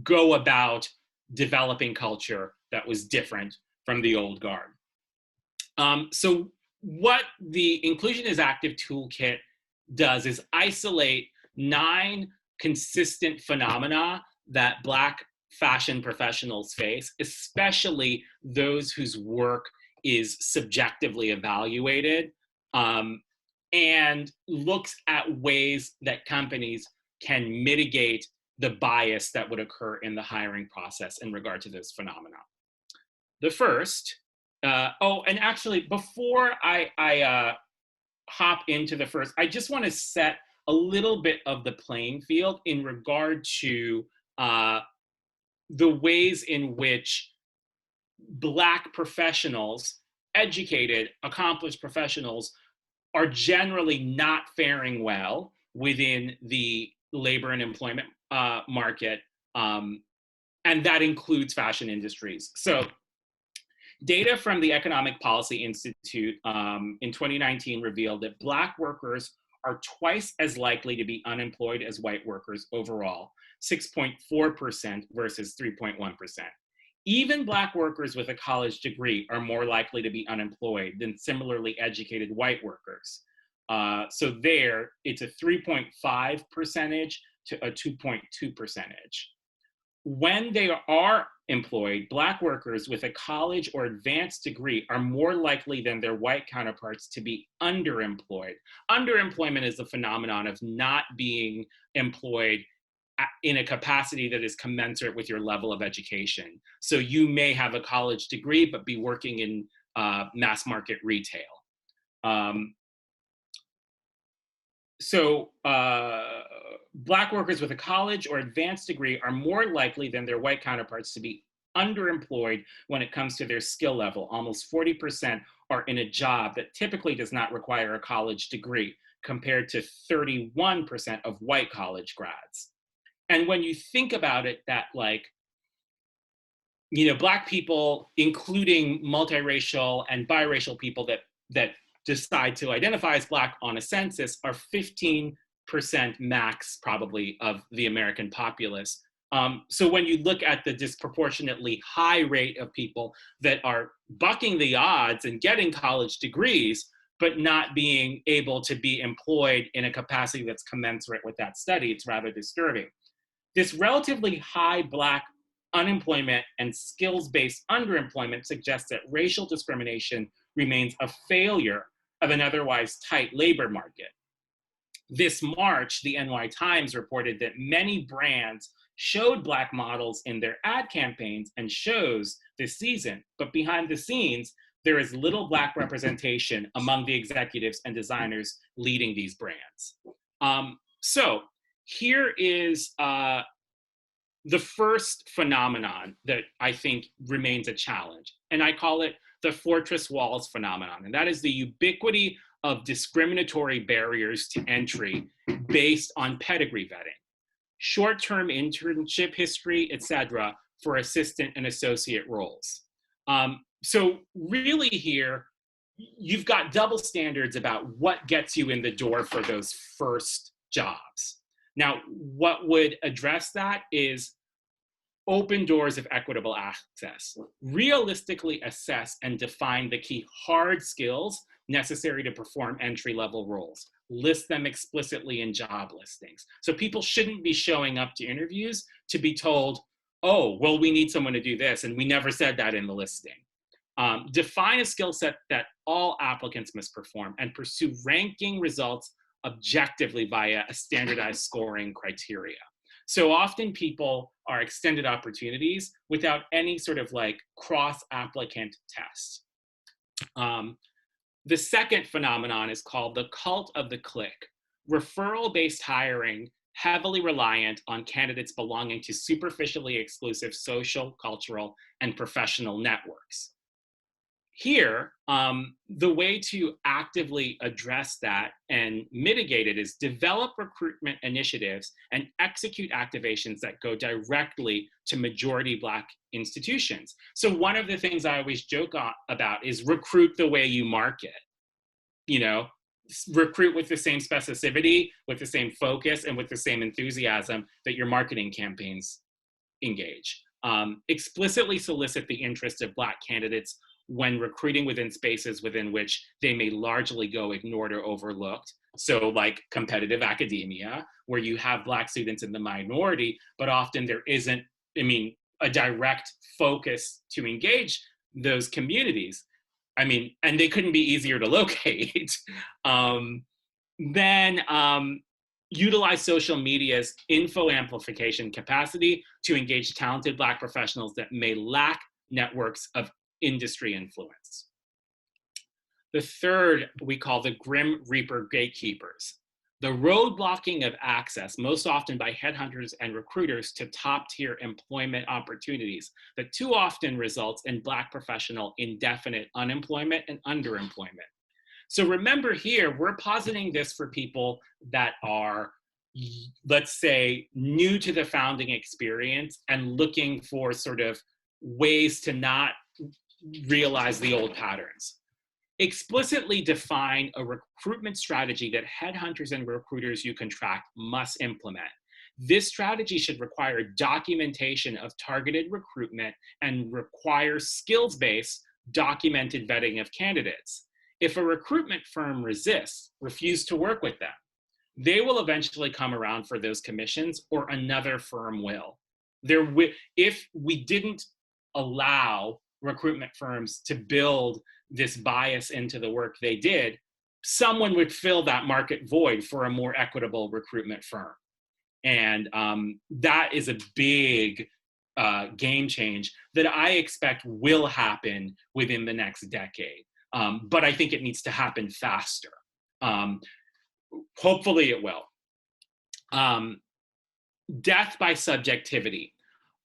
go about developing culture that was different from the old guard. So what the Inclusion is Active toolkit does is isolate 9 consistent phenomena that Black fashion professionals face, especially those whose work is subjectively evaluated, and looks at ways that companies can mitigate the bias that would occur in the hiring process in regard to this phenomena. The first, and actually before I hop into the first, I just want to set a little bit of the playing field in regard to the ways in which Black professionals, educated, accomplished professionals, are generally not faring well within the labor and employment market, and that includes fashion industries. So data from the Economic Policy Institute in 2019 revealed that Black workers are twice as likely to be unemployed as white workers overall, 6.4% versus 3.1%. Even Black workers with a college degree are more likely to be unemployed than similarly educated white workers. So there, it's a 3.5 percentage to a 2.2 percentage. When they are employed, Black workers with a college or advanced degree are more likely than their white counterparts to be underemployed. Underemployment is the phenomenon of not being employed in a capacity that is commensurate with your level of education. So you may have a college degree, but be working in mass market retail. Black workers with a college or advanced degree are more likely than their white counterparts to be underemployed when it comes to their skill level. Almost 40% are in a job that typically does not require a college degree, compared to 31% of white college grads. And when you think about it, that like, you know, Black people, including multiracial and biracial people that decide to identify as Black on a census, are 15% max probably of the American populace. So when you look at the disproportionately high rate of people that are bucking the odds and getting college degrees, but not being able to be employed in a capacity that's commensurate with that study, it's rather disturbing. This relatively high Black unemployment and skills-based underemployment suggests that racial discrimination remains a failure of an otherwise tight labor market. This March, the NY Times reported that many brands showed Black models in their ad campaigns and shows this season, but behind the scenes, there is little Black representation among the executives and designers leading these brands. So here is the first phenomenon that I think remains a challenge, and I call it the fortress walls phenomenon, and that is the ubiquity of discriminatory barriers to entry based on pedigree vetting, short-term internship history, etc., for assistant and associate roles. So really here, you've got double standards about what gets you in the door for those first jobs. Now, what would address that is open doors of equitable access. Realistically assess and define the key hard skills necessary to perform entry-level roles. List them explicitly in job listings. So people shouldn't be showing up to interviews to be told, oh, well, we need someone to do this, and we never said that in the listing. Define a skill set that all applicants must perform and pursue ranking results objectively via a standardized scoring criteria. So often people are extended opportunities without any sort of like cross-applicant test. The second phenomenon is called the cult of the clique, referral-based hiring heavily reliant on candidates belonging to superficially exclusive social, cultural, and professional networks. Here, the way to actively address that and mitigate it is develop recruitment initiatives and execute activations that go directly to majority Black institutions. So one of the things I always joke about is recruit the way you market. You know, recruit with the same specificity, with the same focus, and with the same enthusiasm that your marketing campaigns engage. Explicitly solicit the interest of Black candidates when recruiting within spaces within which they may largely go ignored or overlooked. So like competitive academia, where you have Black students in the minority, but often there isn't, a direct focus to engage those communities. And they couldn't be easier to locate. Then utilize social media's info amplification capacity to engage talented Black professionals that may lack networks of industry influence. The third we call the Grim Reaper gatekeepers, the roadblocking of access, most often by headhunters and recruiters, to top-tier employment opportunities that too often results in Black professional indefinite unemployment and underemployment. So remember here, we're positing this for people that are, let's say, new to the founding experience and looking for sort of ways to not realize the old patterns. Explicitly define a recruitment strategy that headhunters and recruiters you contract must implement. This strategy should require documentation of targeted recruitment and require skills-based documented vetting of candidates. If a recruitment firm refuse to work with them, they will eventually come around for those commissions, or another firm will. If we didn't allow recruitment firms to build this bias into the work they did, someone would fill that market void for a more equitable recruitment firm. And that is a big game change that I expect will happen within the next decade. But I think it needs to happen faster. Hopefully it will. Death by subjectivity.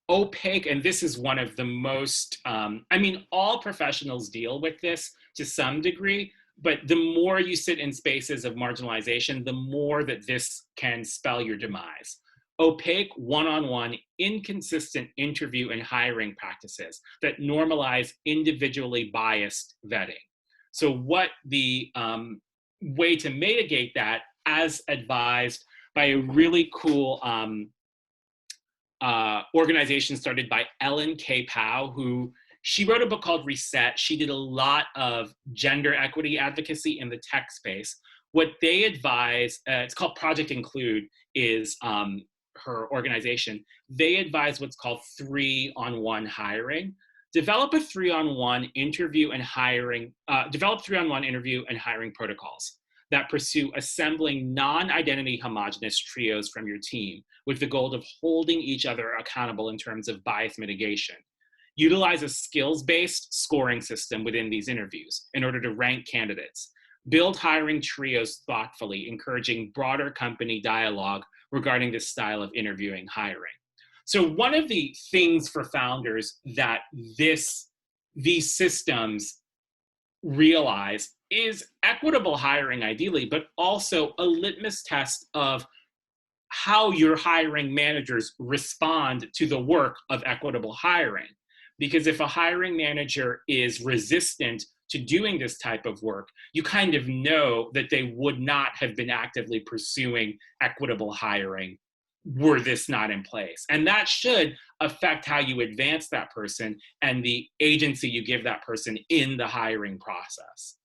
Opaque, and this is one of the most, all professionals deal with this to some degree, but the more you sit in spaces of marginalization, the more that this can spell your demise. Opaque, one-on-one, inconsistent interview and hiring practices that normalize individually biased vetting. So what the way to mitigate that, as advised by a really cool organization started by Ellen K. Powell, she wrote a book called Reset. She did a lot of gender equity advocacy in the tech space. What they advise, it's called Project Include, is her organization. They advise what's called 3-on-1 hiring. Develop 3-on-1 interview and hiring protocols that pursue assembling non-identity homogenous trios from your team with the goal of holding each other accountable in terms of bias mitigation. Utilize a skills-based scoring system within these interviews in order to rank candidates. Build hiring trios thoughtfully, encouraging broader company dialogue regarding this style of interviewing hiring. So one of the things for founders that these systems realize is equitable hiring ideally, but also a litmus test of how your hiring managers respond to the work of equitable hiring. Because if a hiring manager is resistant to doing this type of work, you kind of know that they would not have been actively pursuing equitable hiring were this not in place. And that should affect how you advance that person and the agency you give that person in the hiring process.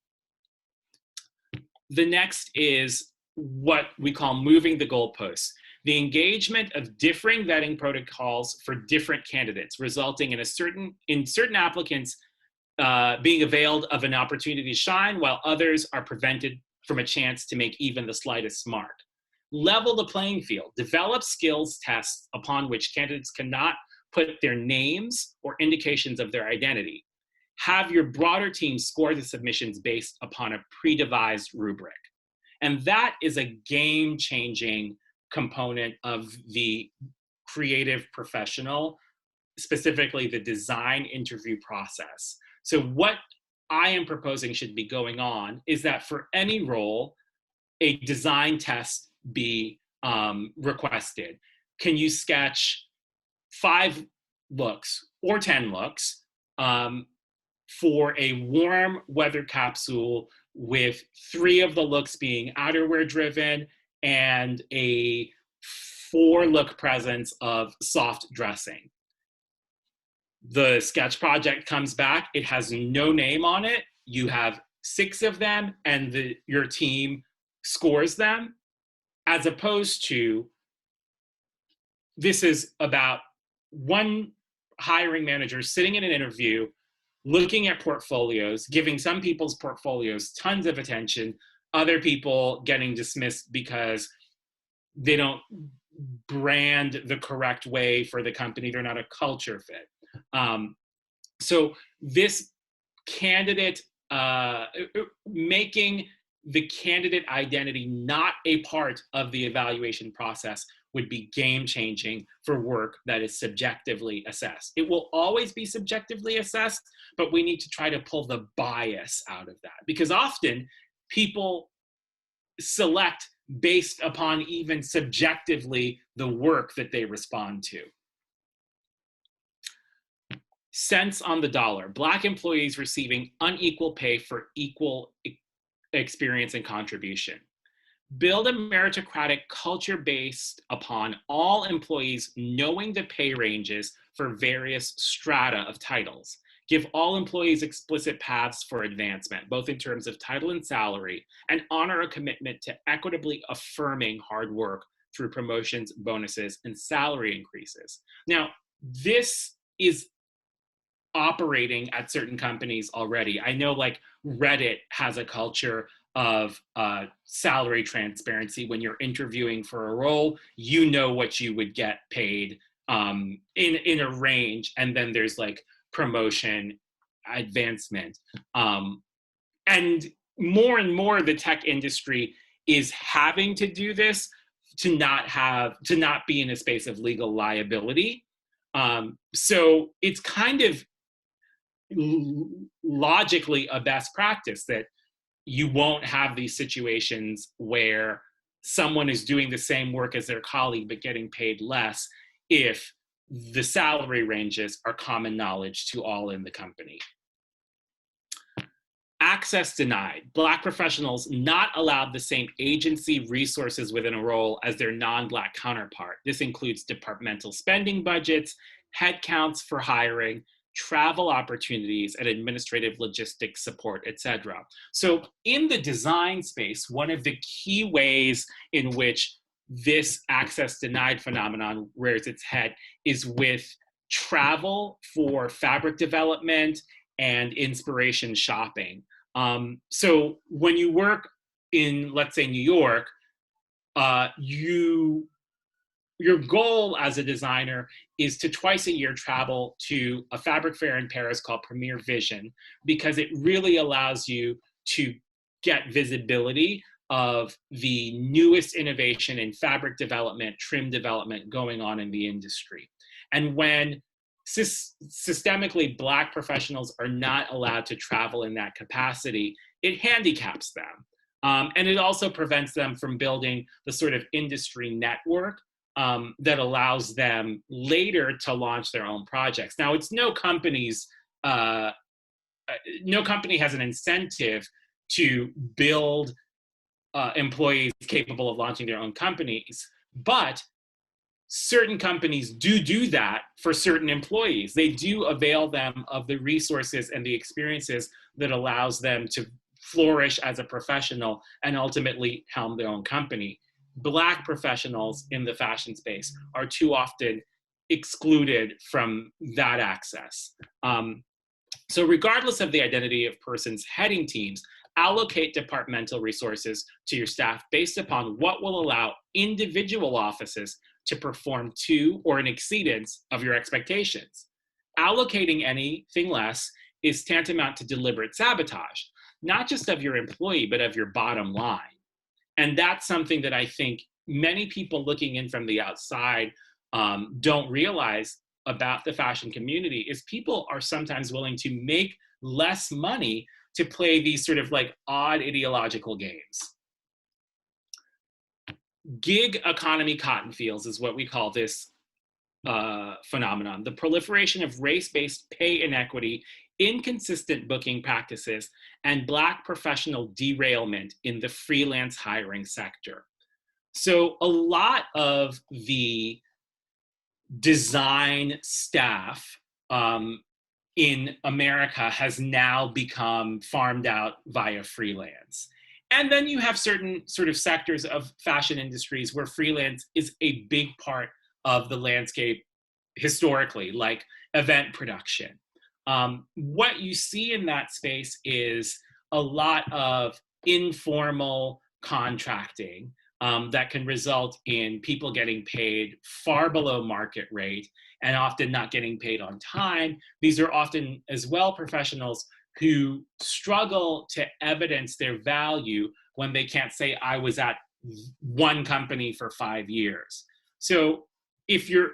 The next is what we call moving the goalposts. The engagement of differing vetting protocols for different candidates, resulting in certain applicants being availed of an opportunity to shine, while others are prevented from a chance to make even the slightest mark. Level the playing field. Develop skills tests upon which candidates cannot put their names or indications of their identity. Have your broader team score the submissions based upon a pre-devised rubric. And that is a game-changing component of the creative professional, specifically the design interview process. So what I am proposing should be going on is that for any role, a design test be requested. Can you sketch 5 looks or 10 looks for a warm weather capsule with 3 of the looks being outerwear driven and a 4-look presence of soft dressing? The sketch project comes back, it has no name on it, you have 6 of them and your team scores them, as opposed to this is about one hiring manager sitting in an interview, looking at portfolios, giving some people's portfolios tons of attention, other people getting dismissed because they don't brand the correct way for the company, they're not a culture fit. So this candidate, making the candidate identity not a part of the evaluation process would be game-changing for work that is subjectively assessed. It will always be subjectively assessed, but we need to try to pull the bias out of that, because often people select based upon even subjectively the work that they respond to. Cents on the dollar. Black employees receiving unequal pay for equal experience and contribution. Build a meritocratic culture based upon all employees knowing the pay ranges for various strata of titles. Give all employees explicit paths for advancement, both in terms of title and salary, and honor a commitment to equitably affirming hard work through promotions, bonuses, and salary increases. Now, this is operating at certain companies already. I know like Reddit has a culture of salary transparency. When you're interviewing for a role, you know what you would get paid in a range, and then there's like promotion, advancement. And more the tech industry is having to do this to not be in a space of legal liability. So it's kind of logically a best practice that you won't have these situations where someone is doing the same work as their colleague but getting paid less if the salary ranges are common knowledge to all in the company. Access denied. Black professionals not allowed the same agency resources within a role as their non-Black counterpart. This includes departmental spending budgets, headcounts for hiring, travel opportunities, and administrative logistics support, etc. So in the design space, one of the key ways in which this access denied phenomenon rears its head is with travel for fabric development and inspiration shopping. So when you work in, let's say, New York, you your goal as a designer is to twice a year travel to a fabric fair in Paris called Premier Vision, because it really allows you to get visibility of the newest innovation in fabric development, trim development going on in the industry. And when systemically Black professionals are not allowed to travel in that capacity, it handicaps them. And it also prevents them from building the sort of industry network that allows them later to launch their own projects. Now, it's no company has an incentive to build employees capable of launching their own companies, but certain companies do that for certain employees. They do avail them of the resources and the experiences that allows them to flourish as a professional and ultimately helm their own company. Black professionals in the fashion space are too often excluded from that access. So regardless of the identity of persons heading teams, allocate departmental resources to your staff based upon what will allow individual offices to perform to or in exceedance of your expectations. Allocating anything less is tantamount to deliberate sabotage, not just of your employee, but of your bottom line. And that's something that I think many people looking in from the outside don't realize about the fashion community, is people are sometimes willing to make less money to play these sort of like odd ideological games. Gig economy cotton fields is what we call this phenomenon. The proliferation of race-based pay inequity, inconsistent booking practices, and Black professional derailment in the freelance hiring sector. So a lot of the design staff in America has now become farmed out via freelance. And then you have certain sort of sectors of fashion industries where freelance is a big part of the landscape historically, like event production. What you see in that space is a lot of informal contracting that can result in people getting paid far below market rate and often not getting paid on time. These are often as well professionals who struggle to evidence their value when they can't say, I was at one company for 5 years. So if you're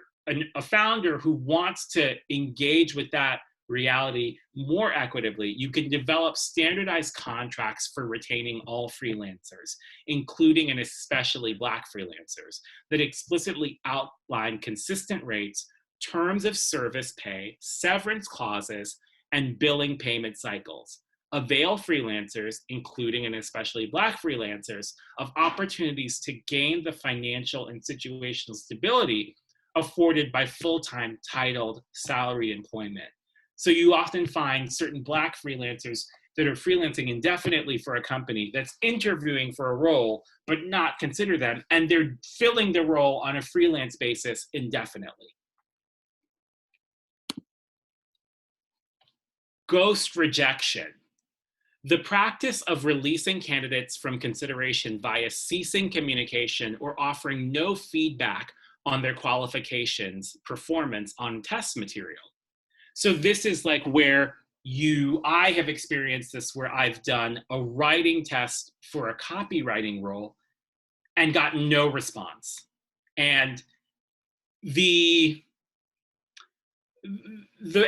a founder who wants to engage with that reality more equitably, you can develop standardized contracts for retaining all freelancers, including and especially Black freelancers, that explicitly outline consistent rates, terms of service pay, severance clauses, and billing payment cycles. Avail freelancers, including and especially Black freelancers, of opportunities to gain the financial and situational stability afforded by full-time titled salary employment. So you often find certain Black freelancers that are freelancing indefinitely for a company that's interviewing for a role, but not consider them, and they're filling the role on a freelance basis indefinitely. Ghost rejection. The practice of releasing candidates from consideration via ceasing communication or offering no feedback on their qualifications, performance on test material. So this is like where I have experienced this, where I've done a writing test for a copywriting role and gotten no response. And the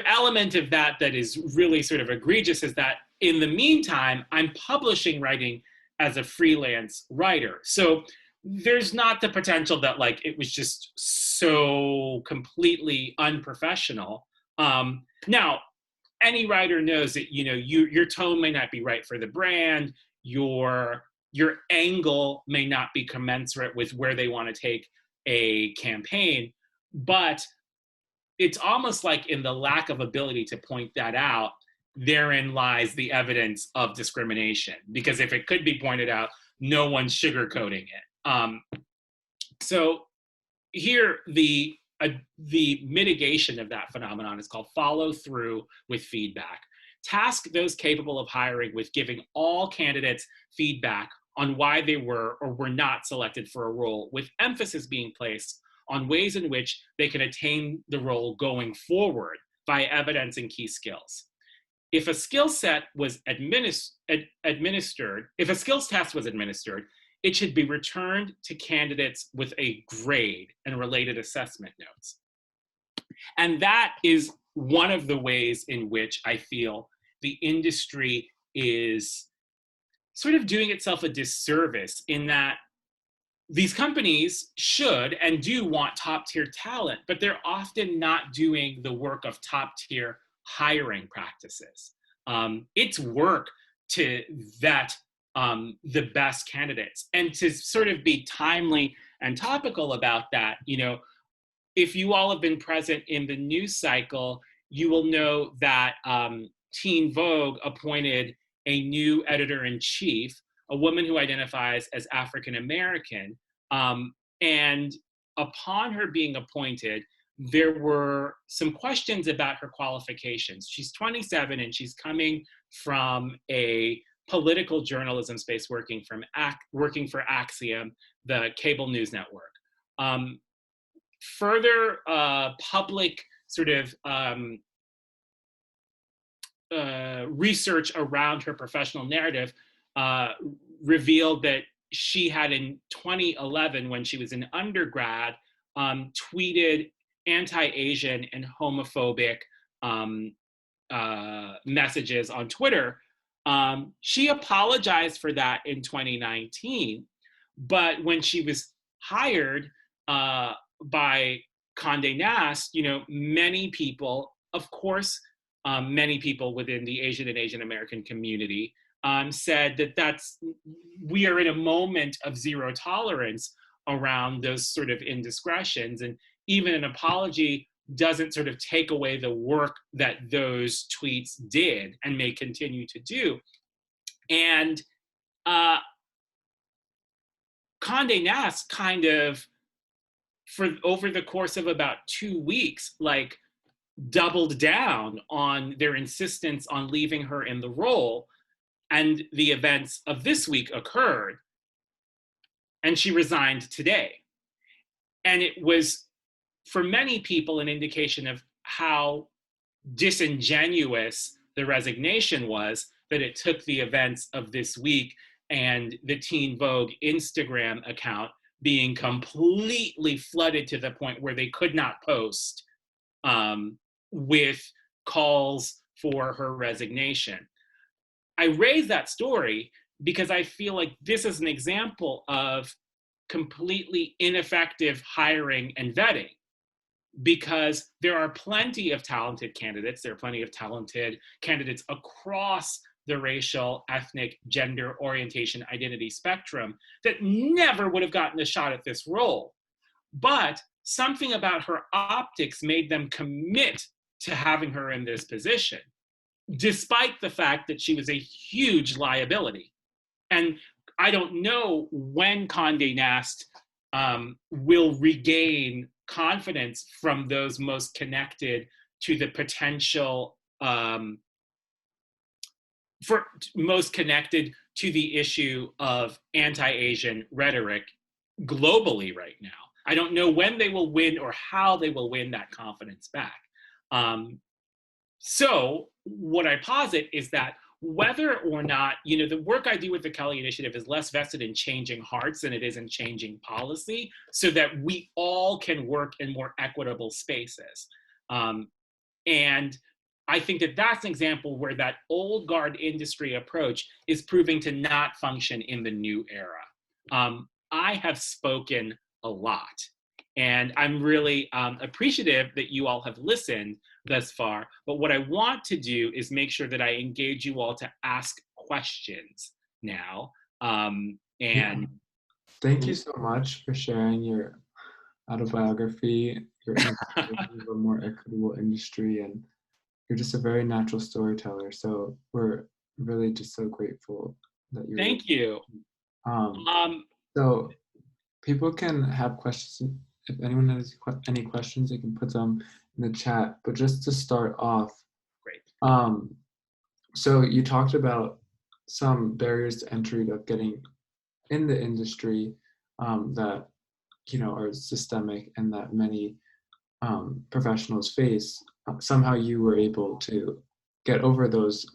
element of that is really sort of egregious is that in the meantime, I'm publishing writing as a freelance writer. So there's not the potential that like it was just so completely unprofessional. Now, any writer knows that your tone may not be right for the brand, your angle may not be commensurate with where they want to take a campaign, but it's almost like in the lack of ability to point that out, therein lies the evidence of discrimination. Because if it could be pointed out, no one's sugarcoating it. So here, the mitigation of that phenomenon is called follow through with feedback. Task those capable of hiring with giving all candidates feedback on why they were or were not selected for a role, with emphasis being placed on ways in which they can attain the role going forward by evidencing key skills. If a skill set was administered, if a skills test was administered, it should be returned to candidates with a grade and related assessment notes. And that is one of the ways in which I feel the industry is sort of doing itself a disservice, in that these companies should and do want top-tier talent, but they're often not doing the work of top-tier hiring practices. It's work to vet the best candidates. And to sort of be timely and topical about that, you know, if you all have been present in the news cycle, you will know that Teen Vogue appointed a new editor-in-chief, a woman who identifies as African American. And upon her being appointed, there were some questions about her qualifications. She's 27 and she's coming from a political journalism space, working for Axiom, the cable news network. Further public sort of research around her professional narrative revealed that she had, in 2011, when she was an undergrad, tweeted anti-Asian and homophobic messages on Twitter. She apologized for that in 2019, but when she was hired by Condé Nast, you know, many people, of course, many people within the Asian and Asian American community said that we are in a moment of zero tolerance around those sort of indiscretions, and even an apology doesn't sort of take away the work that those tweets did and may continue to do. And Condé Nast kind of, for over the course of about 2 weeks, like doubled down on their insistence on leaving her in the role. And the events of this week occurred, and she resigned today. And it was, for many people, an indication of how disingenuous the resignation was, that it took the events of this week and the Teen Vogue Instagram account being completely flooded to the point where they could not post with calls for her resignation. I raise that story because I feel like this is an example of completely ineffective hiring and vetting, because there are plenty of talented candidates. There are plenty of talented candidates across the racial, ethnic, gender, orientation, identity spectrum that never would have gotten a shot at this role. But something about her optics made them commit to having her in this position, despite the fact that she was a huge liability. And I don't know when Condé Nast will regain confidence from those most connected to the potential, most connected to the issue of anti-Asian rhetoric globally right now. I don't know when they will win or how they will win that confidence back. So what I posit is that whether or not, you know, the work I do with the Kelly Initiative is less vested in changing hearts than it is in changing policy, so that we all can work in more equitable spaces. And I think that that's an example where that old guard industry approach is proving to not function in the new era. I have spoken a lot, and I'm really appreciative that you all have listened thus far. But what I want to do is make sure that I engage you all to ask questions now. Thank you so much for sharing your autobiography, your of a more equitable industry, and you're just a very natural storyteller. So we're really just so grateful that you're. Thank you. So people can have questions. If anyone has any questions, they can put them in the chat. But just to start off, great. So you talked about some barriers to entry of getting in the industry that are systemic and that many professionals face, somehow you were able to get over those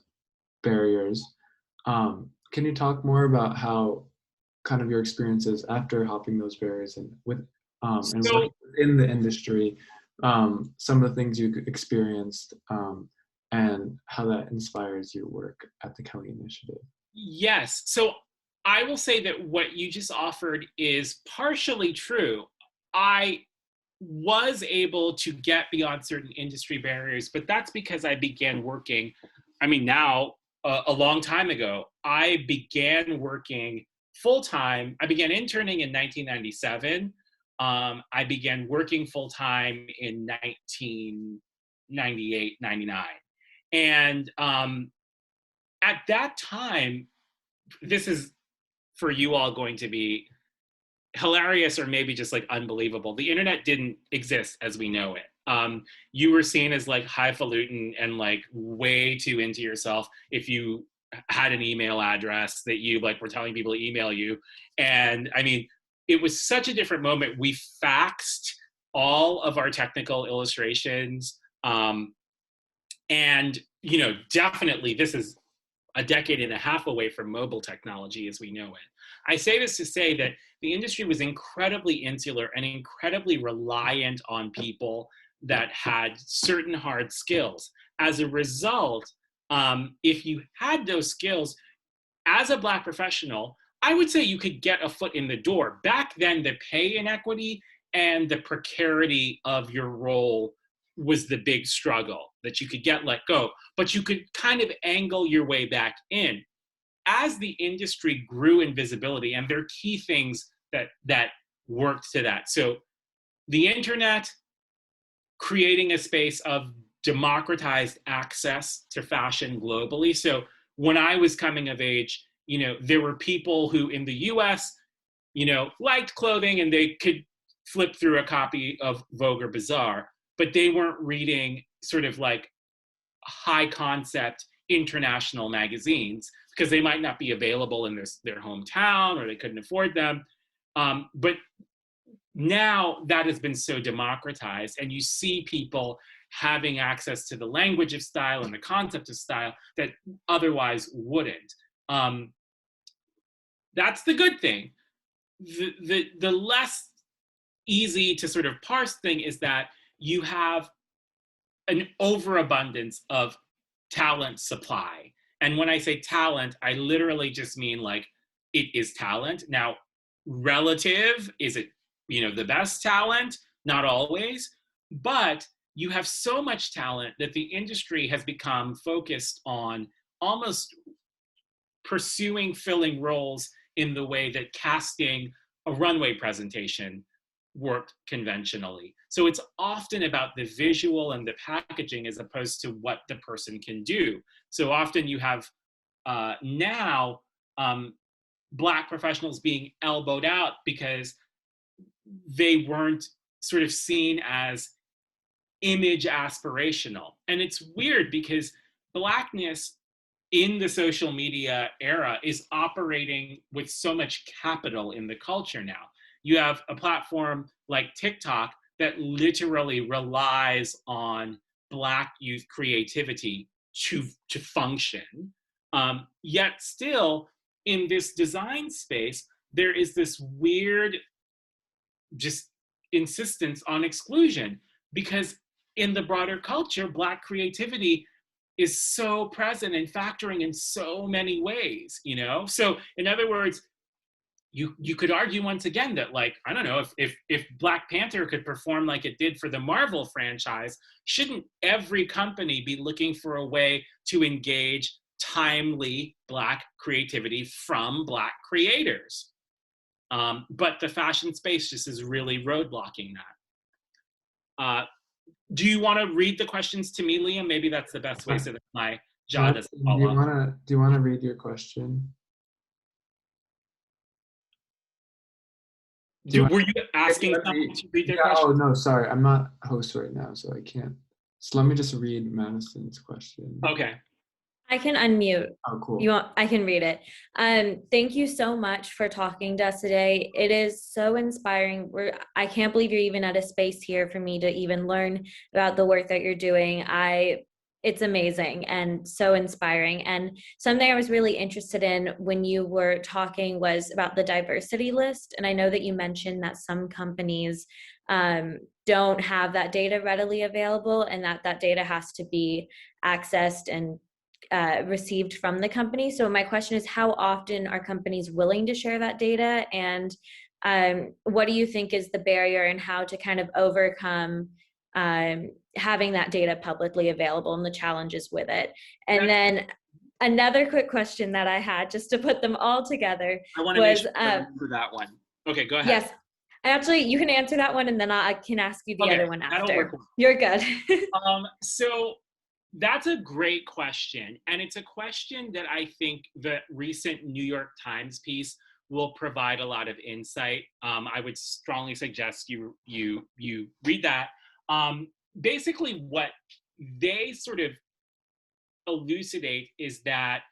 barriers. Can you talk more about how kind of your experiences after hopping those barriers and with and So, working in the industry, some of the things you experienced, and how that inspires your work at the Kelly Initiative? yes. So I will say that what you just offered is partially true. I was able to get beyond certain industry barriers, but that's because I began working. I mean, now, a long time ago, I began working full time. I began interning in 1997. I began working full time in 1998, 99. And at that time, this is for you all going to be hilarious or maybe just like unbelievable. The internet didn't exist as we know it. You were seen as like highfalutin and like way too into yourself if you had an email address that you like were telling people to email you. And I mean, it was such a different moment. We faxed all of our technical illustrations. And, definitely this is a decade and a half away from mobile technology as we know it. I say this to say that the industry was incredibly insular and incredibly reliant on people that had certain hard skills. As a result, if you had those skills as a Black professional, I would say you could get a foot in the door. Back then, the pay inequity and the precarity of your role was the big struggle, that you could get let go, but you could kind of angle your way back in. As the industry grew in visibility, and there are key things that worked to that. So the internet, creating a space of democratized access to fashion globally. So when I was coming of age, there were people who in the US, liked clothing and they could flip through a copy of Vogue or Bazaar, but they weren't reading sort of like high concept international magazines because they might not be available in their hometown or they couldn't afford them. But now that has been so democratized and you see people having access to the language of style and the concept of style that otherwise wouldn't. That's the good thing. The less easy to sort of parse thing is that you have an overabundance of talent supply. And when I say talent, I literally just mean like it is talent. Now, relative, is it, the best talent? Not always, but you have so much talent that the industry has become focused on almost pursuing filling roles in the way that casting a runway presentation worked conventionally. So it's often about the visual and the packaging as opposed to what the person can do. So often you have now Black professionals being elbowed out because they weren't sort of seen as image aspirational. And it's weird because Blackness in the social media era is operating with so much capital in the culture now. You have a platform like TikTok that literally relies on Black youth creativity to function. Yet still, in this design space, there is this weird just insistence on exclusion because in the broader culture, Black creativity is so present and factoring in so many ways, So in other words, you could argue once again that like, I don't know, if Black Panther could perform like it did for the Marvel franchise, shouldn't every company be looking for a way to engage timely Black creativity from Black creators? But the fashion space just is really roadblocking that. Do you want to read the questions to me, Liam? Maybe that's the best way so that my jaw doesn't fall off. Do you want to read your question? Were you asking someone to read their question? Oh, no, sorry. I'm not a host right now, so I can't. So let me just read Madison's question. Okay. I can unmute. Oh, cool. I can read it. Thank you so much for talking to us today. It is so inspiring. I can't believe you're even at a space here for me to even learn about the work that you're doing. It's amazing and so inspiring. And something I was really interested in when you were talking was about the diversity list. And I know that you mentioned that some companies don't have that data readily available, and that data has to be accessed and received from the company. So my question is, how often are companies willing to share that data? And what do you think is the barrier, and how to kind of overcome having that data publicly available and the challenges with it? And then another quick question that I had, just to put them all together, I want to make sure I remember that one. Okay, go ahead. Yes. Actually, you can answer that one, and then I can ask you the other one after. Work. You're good. So that's a great question. And it's a question that I think the recent New York Times piece will provide a lot of insight. I would strongly suggest you read that. Basically, what they sort of elucidate is that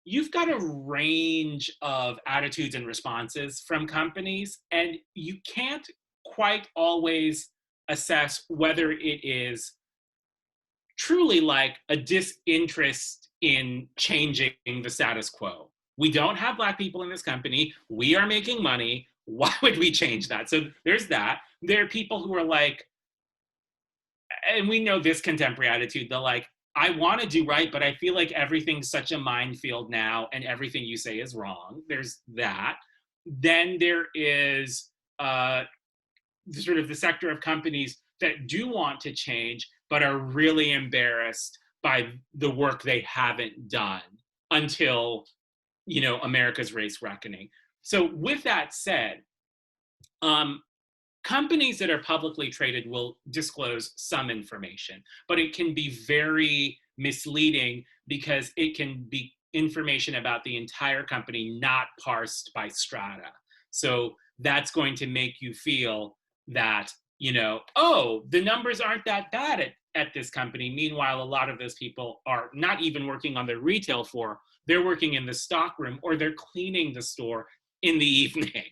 you've got a range of attitudes and responses from companies, and you can't quite always assess whether it is truly like a disinterest in changing the status quo. We don't have Black people in this company. We are making money. Why would we change that? So there's that. There are people who are like, and we know this contemporary attitude, they're like, I want to do right, but I feel like everything's such a minefield now and everything you say is wrong. There's that. Then there is sort of the sector of companies that do want to change, but are really embarrassed by the work they haven't done until, you know, America's race reckoning. So with that said, companies that are publicly traded will disclose some information, but it can be very misleading because it can be information about the entire company, not parsed by strata. So that's going to make you feel that, you know, oh, the numbers aren't that bad at this company. Meanwhile, a lot of those people are not even working on the retail floor. They're working in the stock room, or they're cleaning the store in the evening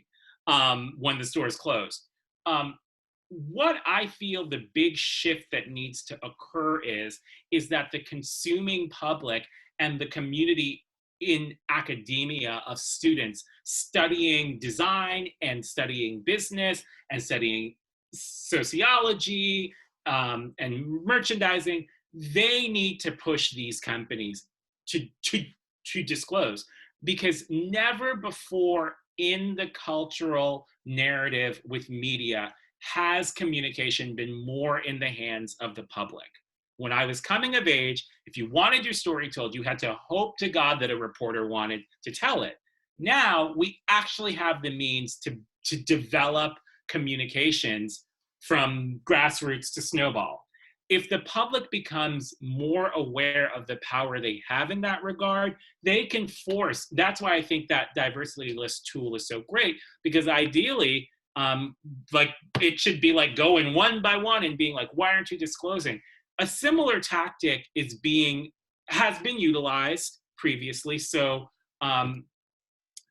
when the store is closed. What I feel the big shift that needs to occur is that the consuming public and the community in academia of students studying design and studying business and studying sociology and merchandising, they need to push these companies to disclose, because never before in the cultural narrative with media has communication been more in the hands of the public. When I was coming of age, if you wanted your story told, you had to hope to God that a reporter wanted to tell it. Now we actually have the means to develop communications from grassroots to snowball. If the public becomes more aware of the power they have in that regard, they can force. That's why I think that diversity list tool is so great, because ideally, like it should be like going one by one and being like, why aren't you disclosing? A similar tactic has been utilized previously. So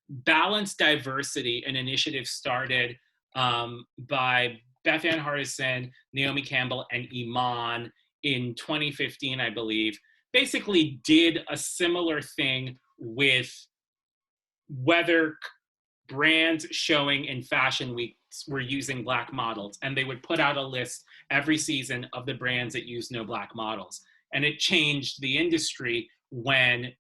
balanced diversity, an initiative started by Beth Ann Hardison, Naomi Campbell, and Iman in 2015, I believe, basically did a similar thing with whether brands showing in fashion weeks were using Black models. And they would put out a list every season of the brands that use no Black models. And it changed the industry when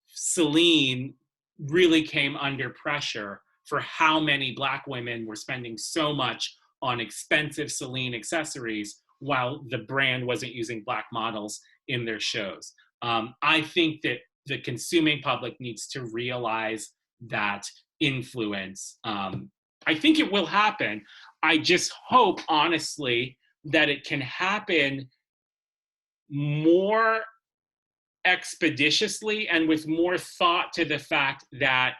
Celine really came under pressure for how many Black women were spending so much on expensive Celine accessories while the brand wasn't using Black models in their shows. I think that the consuming public needs to realize that influence. I think it will happen. I just hope, honestly, that it can happen more expeditiously and with more thought to the fact that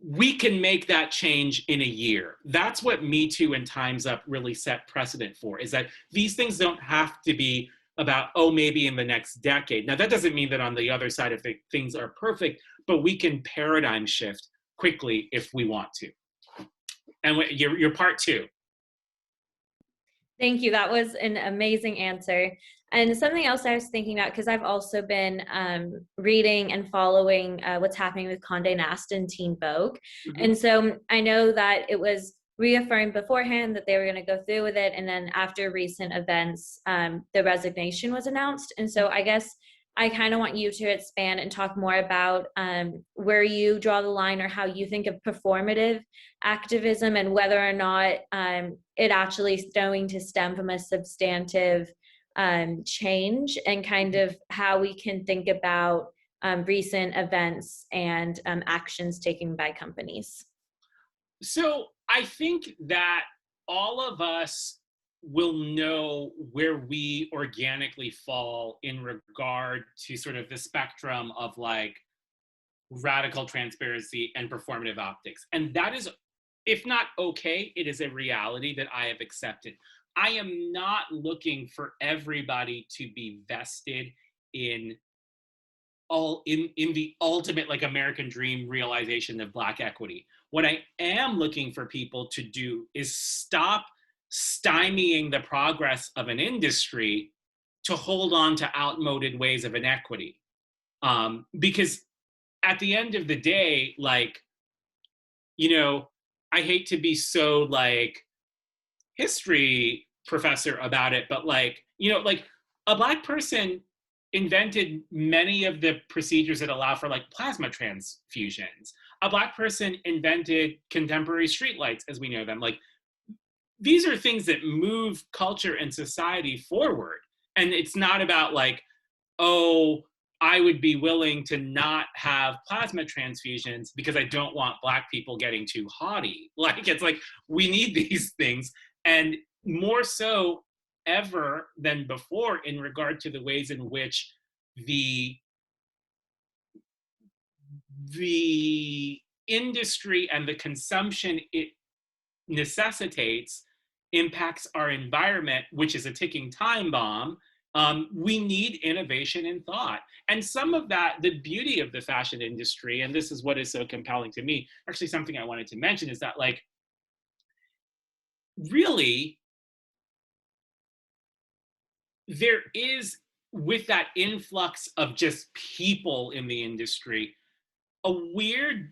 we can make that change in a year. That's what Me Too and Time's Up really set precedent for, is that these things don't have to be about, oh, maybe in the next decade. Now, that doesn't mean that on the other side of things are perfect, but we can paradigm shift quickly if we want to. And your part two. Thank you. That was an amazing answer. And something else I was thinking about, because I've also been reading and following what's happening with Condé Nast and Teen Vogue. Mm-hmm. And so I know that it was reaffirmed beforehand that they were going to go through with it. And then after recent events, the resignation was announced. And so I guess I kind of want you to expand and talk more about where you draw the line, or how you think of performative activism, and whether or not it actually is going to stem from a substantive change, and kind of how we can think about recent events and actions taken by companies. So I think that all of us will know where we organically fall in regard to sort of the spectrum of like radical transparency and performative optics. And that is, if not okay, it is a reality that I have accepted. I am not looking for everybody to be vested in the ultimate like American dream realization of Black equity. What I am looking for people to do is stop stymieing the progress of an industry to hold on to outmoded ways of inequity. Because at the end of the day, like, you know, I hate to be so like history professor about it, but like, you know, like a Black person invented many of the procedures that allow for like plasma transfusions. A Black person invented contemporary streetlights as we know them. Like, these are things that move culture and society forward. And it's not about like, oh, I would be willing to not have plasma transfusions because I don't want Black people getting too haughty. Like, it's like, we need these things. And more so ever than before in regard to the ways in which the industry and the consumption it necessitates impacts our environment, which is a ticking time bomb. We need innovation in thought. And some of that, the beauty of the fashion industry, and this is what is so compelling to me, actually something I wanted to mention, is that like, really, there is, with that influx of just people in the industry, a weird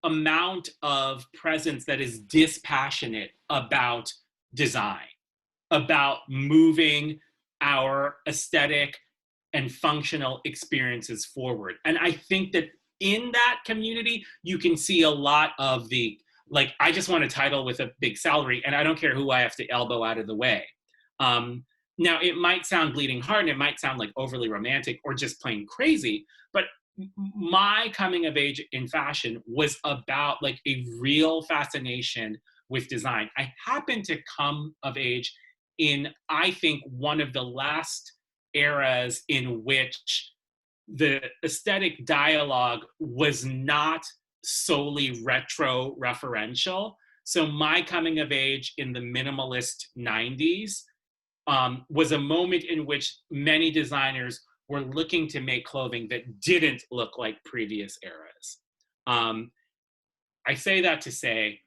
amount of presence that is dispassionate about design, about moving our aesthetic and functional experiences forward. And I think that in that community, you can see a lot of the, like, I just want a title with a big salary and I don't care who I have to elbow out of the way. Now, it might sound bleeding heart and it might sound like overly romantic or just plain crazy, but my coming of age in fashion was about like a real fascination with design. I happened to come of age in, I think, one of the last eras in which the aesthetic dialogue was not solely retro-referential. So my coming of age in the minimalist 90s was a moment in which many designers were looking to make clothing that didn't look like previous eras. I say that to say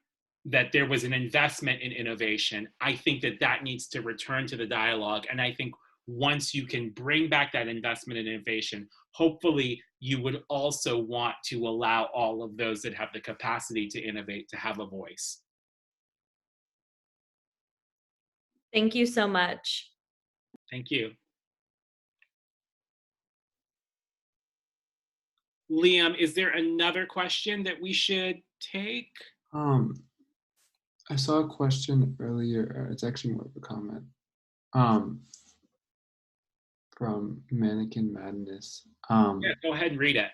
that there was an investment in innovation. I think that that needs to return to the dialogue. And I think once you can bring back that investment in innovation, hopefully you would also want to allow all of those that have the capacity to innovate to have a voice. Thank you so much. Thank you. Liam, is there another question that we should take? I saw a question earlier. It's actually more of a comment from Mannequin Madness. Yeah, go ahead and read it.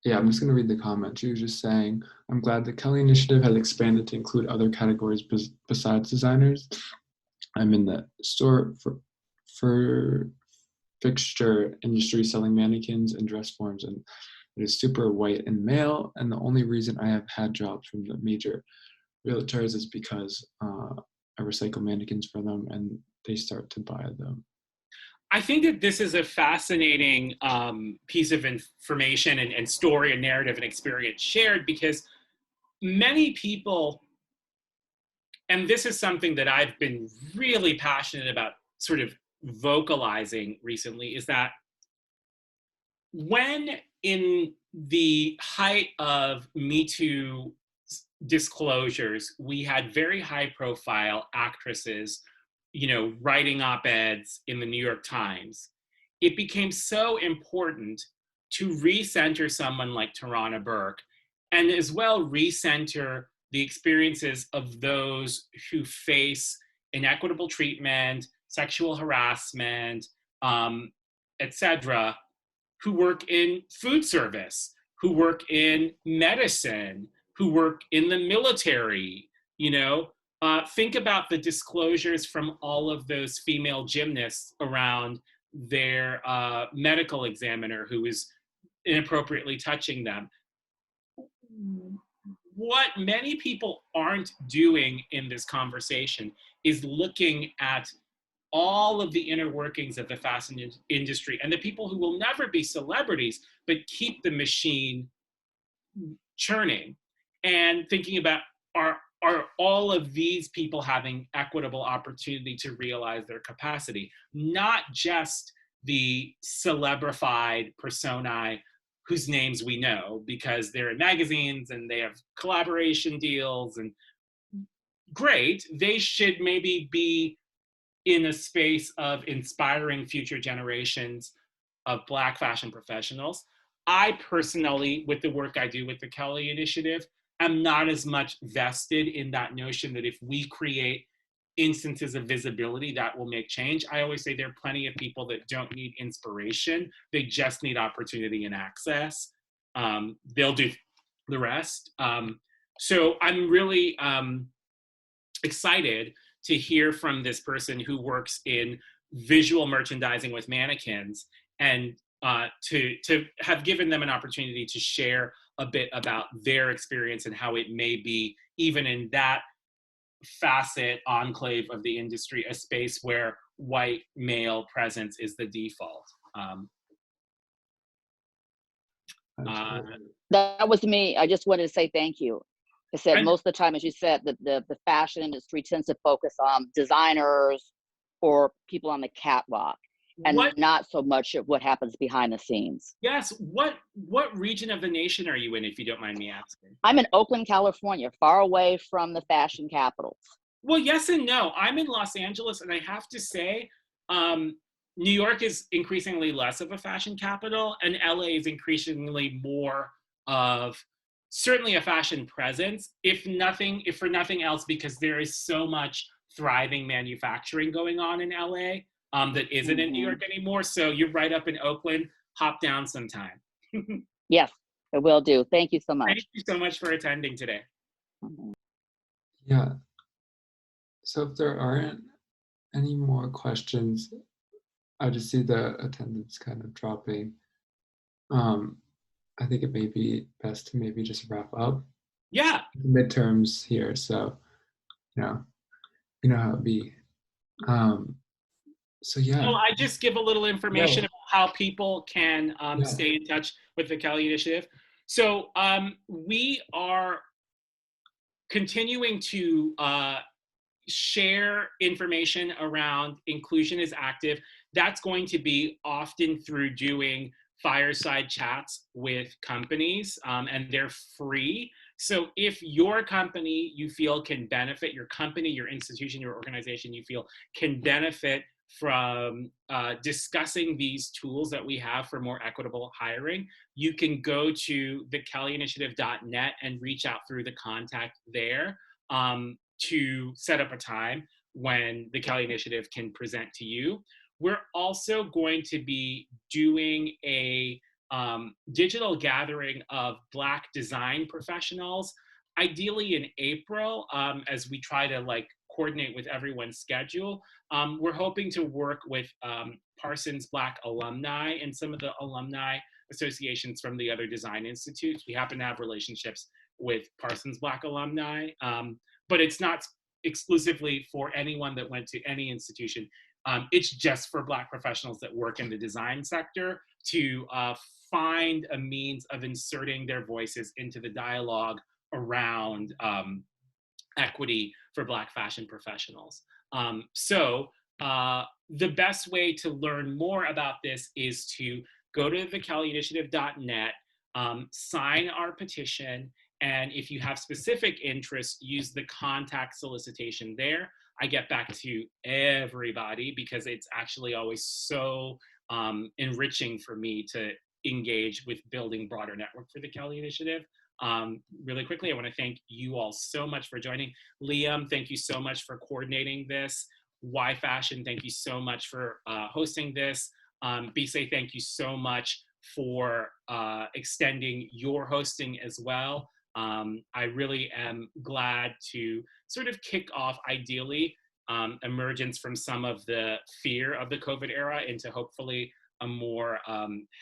Yeah, I'm just going to read the comment. She was just saying, I'm glad the Kelly Initiative has expanded to include other categories besides designers. I'm in the store for fixture industry selling mannequins and dress forms, and it is super white and male, and the only reason I have had jobs from the major realtors is because I recycle mannequins for them and they start to buy them I think that this is a fascinating piece of information and story and narrative and experience shared, because many people, and this is something that I've been really passionate about sort of vocalizing recently, is that when in the height of Me Too disclosures, we had very high profile actresses, writing op-eds in the New York Times, it became so important to recenter someone like Tarana Burke, and as well recenter the experiences of those who face inequitable treatment, sexual harassment, etc., who work in food service, who work in medicine, who work in the military. Think about the disclosures from all of those female gymnasts around their medical examiner who is inappropriately touching them. What many people aren't doing in this conversation is looking at all of the inner workings of the fashion industry and the people who will never be celebrities, but keep the machine churning, and thinking about, are all of these people having equitable opportunity to realize their capacity, not just the celebrified personae whose names we know because they're in magazines and they have collaboration deals, and great, they should maybe be in a space of inspiring future generations of Black fashion professionals. I personally, with the work I do with the Kelly Initiative, am not as much vested in that notion that if we create instances of visibility, that will make change. I always say there are plenty of people that don't need inspiration. They just need opportunity and access. They'll do the rest. So I'm really excited to hear from this person who works in visual merchandising with mannequins, and to have given them an opportunity to share a bit about their experience and how it may be, even in that facet enclave of the industry, a space where white male presence is the default. That was me. I just wanted to say thank you. I said most of the time, as you said, the fashion industry tends to focus on designers or people on the catwalk, and not so much of what happens behind the scenes. Yes. What region of the nation are you in, if you don't mind me asking? I'm in Oakland, California, far away from the fashion capitals. Well, yes and no. I'm in Los Angeles, and I have to say, New York is increasingly less of a fashion capital, and LA is increasingly more of certainly a fashion presence, if for nothing else, because there is so much thriving manufacturing going on in LA that isn't in New York anymore. So you're right up in Oakland. Hop down sometime. Yes, I will do. Thank you so much. Thank you so much for attending today. Yeah. So if there aren't any more questions, I just see the attendance kind of dropping. I think it may be best to maybe just wrap up. Yeah. Midterms here, so you know how it be. So yeah. So I just give a little information about how people can stay in touch with the Kelly Initiative. So we are continuing to share information around Inclusion is Active. That's going to be often through doing fireside chats with companies, and they're free. So if your company you feel can benefit, your company, your institution, your organization you feel can benefit from discussing these tools that we have for more equitable hiring, you can go to thekellyyinitiative.net and reach out through the contact there to set up a time when the Kelly Initiative can present to you. We're also going to be doing a digital gathering of Black design professionals, ideally in April, as we try to coordinate with everyone's schedule. We're hoping to work with Parsons Black alumni and some of the alumni associations from the other design institutes. We happen to have relationships with Parsons Black alumni, but it's not exclusively for anyone that went to any institution. It's just for Black professionals that work in the design sector to find a means of inserting their voices into the dialogue around equity for Black fashion professionals. The best way to learn more about this is to go to thekellyyinitiative.net, sign our petition, and if you have specific interests, use the contact solicitation there. I get back to everybody because it's actually always so enriching for me to engage with building broader network for the Kelly Initiative. Really quickly, I want to thank you all so much for joining. Liam, thank you so much for coordinating this. Y Fashion, thank you so much for hosting this. BSAY, thank you so much for extending your hosting as well. I really am glad to sort of kick off, ideally, emergence from some of the fear of the COVID era into hopefully a more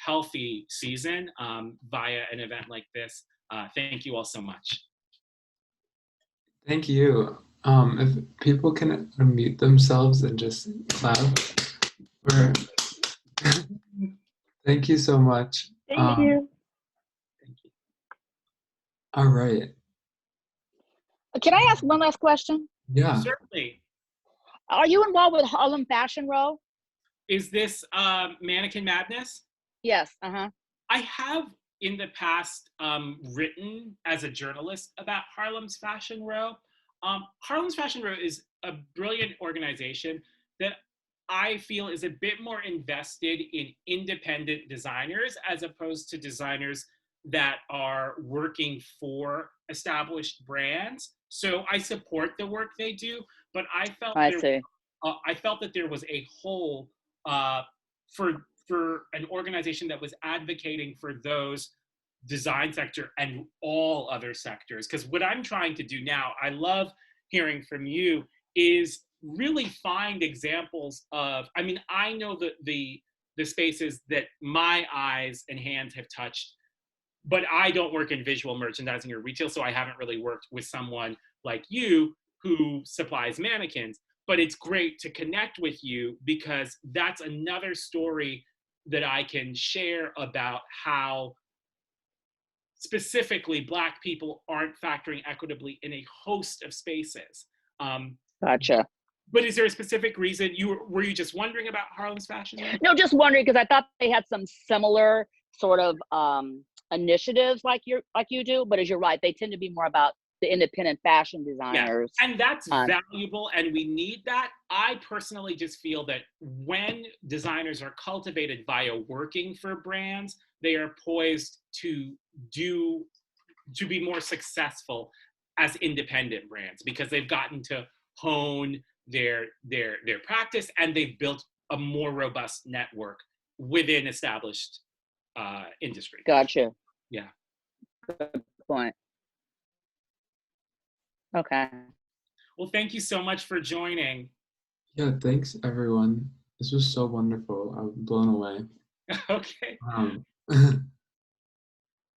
healthy season via an event like this. Thank you all so much. Thank you. If people can unmute themselves and just clap. Thank you so much. Thank you. Thank you. All right. Can I ask one last question? Yeah. Certainly. Are you involved with Harlem Fashion Row? Is this Mannequin Madness? Yes. Uh-huh. I have in the past written as a journalist about Harlem's Fashion Row. Harlem's Fashion Row is a brilliant organization that I feel is a bit more invested in independent designers as opposed to designers that are working for established brands. So I support the work they do, but I felt that there was a hole for an organization that was advocating for those design sector and all other sectors. Because what I'm trying to do now, I love hearing from you, is really find examples of, I mean, I know the spaces that my eyes and hands have touched, but I don't work in visual merchandising or retail, so I haven't really worked with someone like you who supplies mannequins. But it's great to connect with you because that's another story that I can share about how specifically Black people aren't factoring equitably in a host of spaces. Gotcha. But is there a specific reason were you just wondering about Harlem's Fashion Week? No, just wondering because I thought they had some similar sort of initiatives like you do, but as you're right, they tend to be more about the independent fashion designers. Yeah. And that's valuable, and we need that. I personally just feel that when designers are cultivated via working for brands, they are poised to be more successful as independent brands because they've gotten to hone their practice and they've built a more robust network within established industry. Gotcha. Yeah. Good point. Okay. Well, thank you so much for joining. Yeah, thanks everyone. This was so wonderful. I'm blown away. Okay.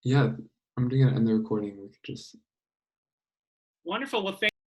Yeah, I'm gonna end the recording. We could just. Wonderful. Well, thank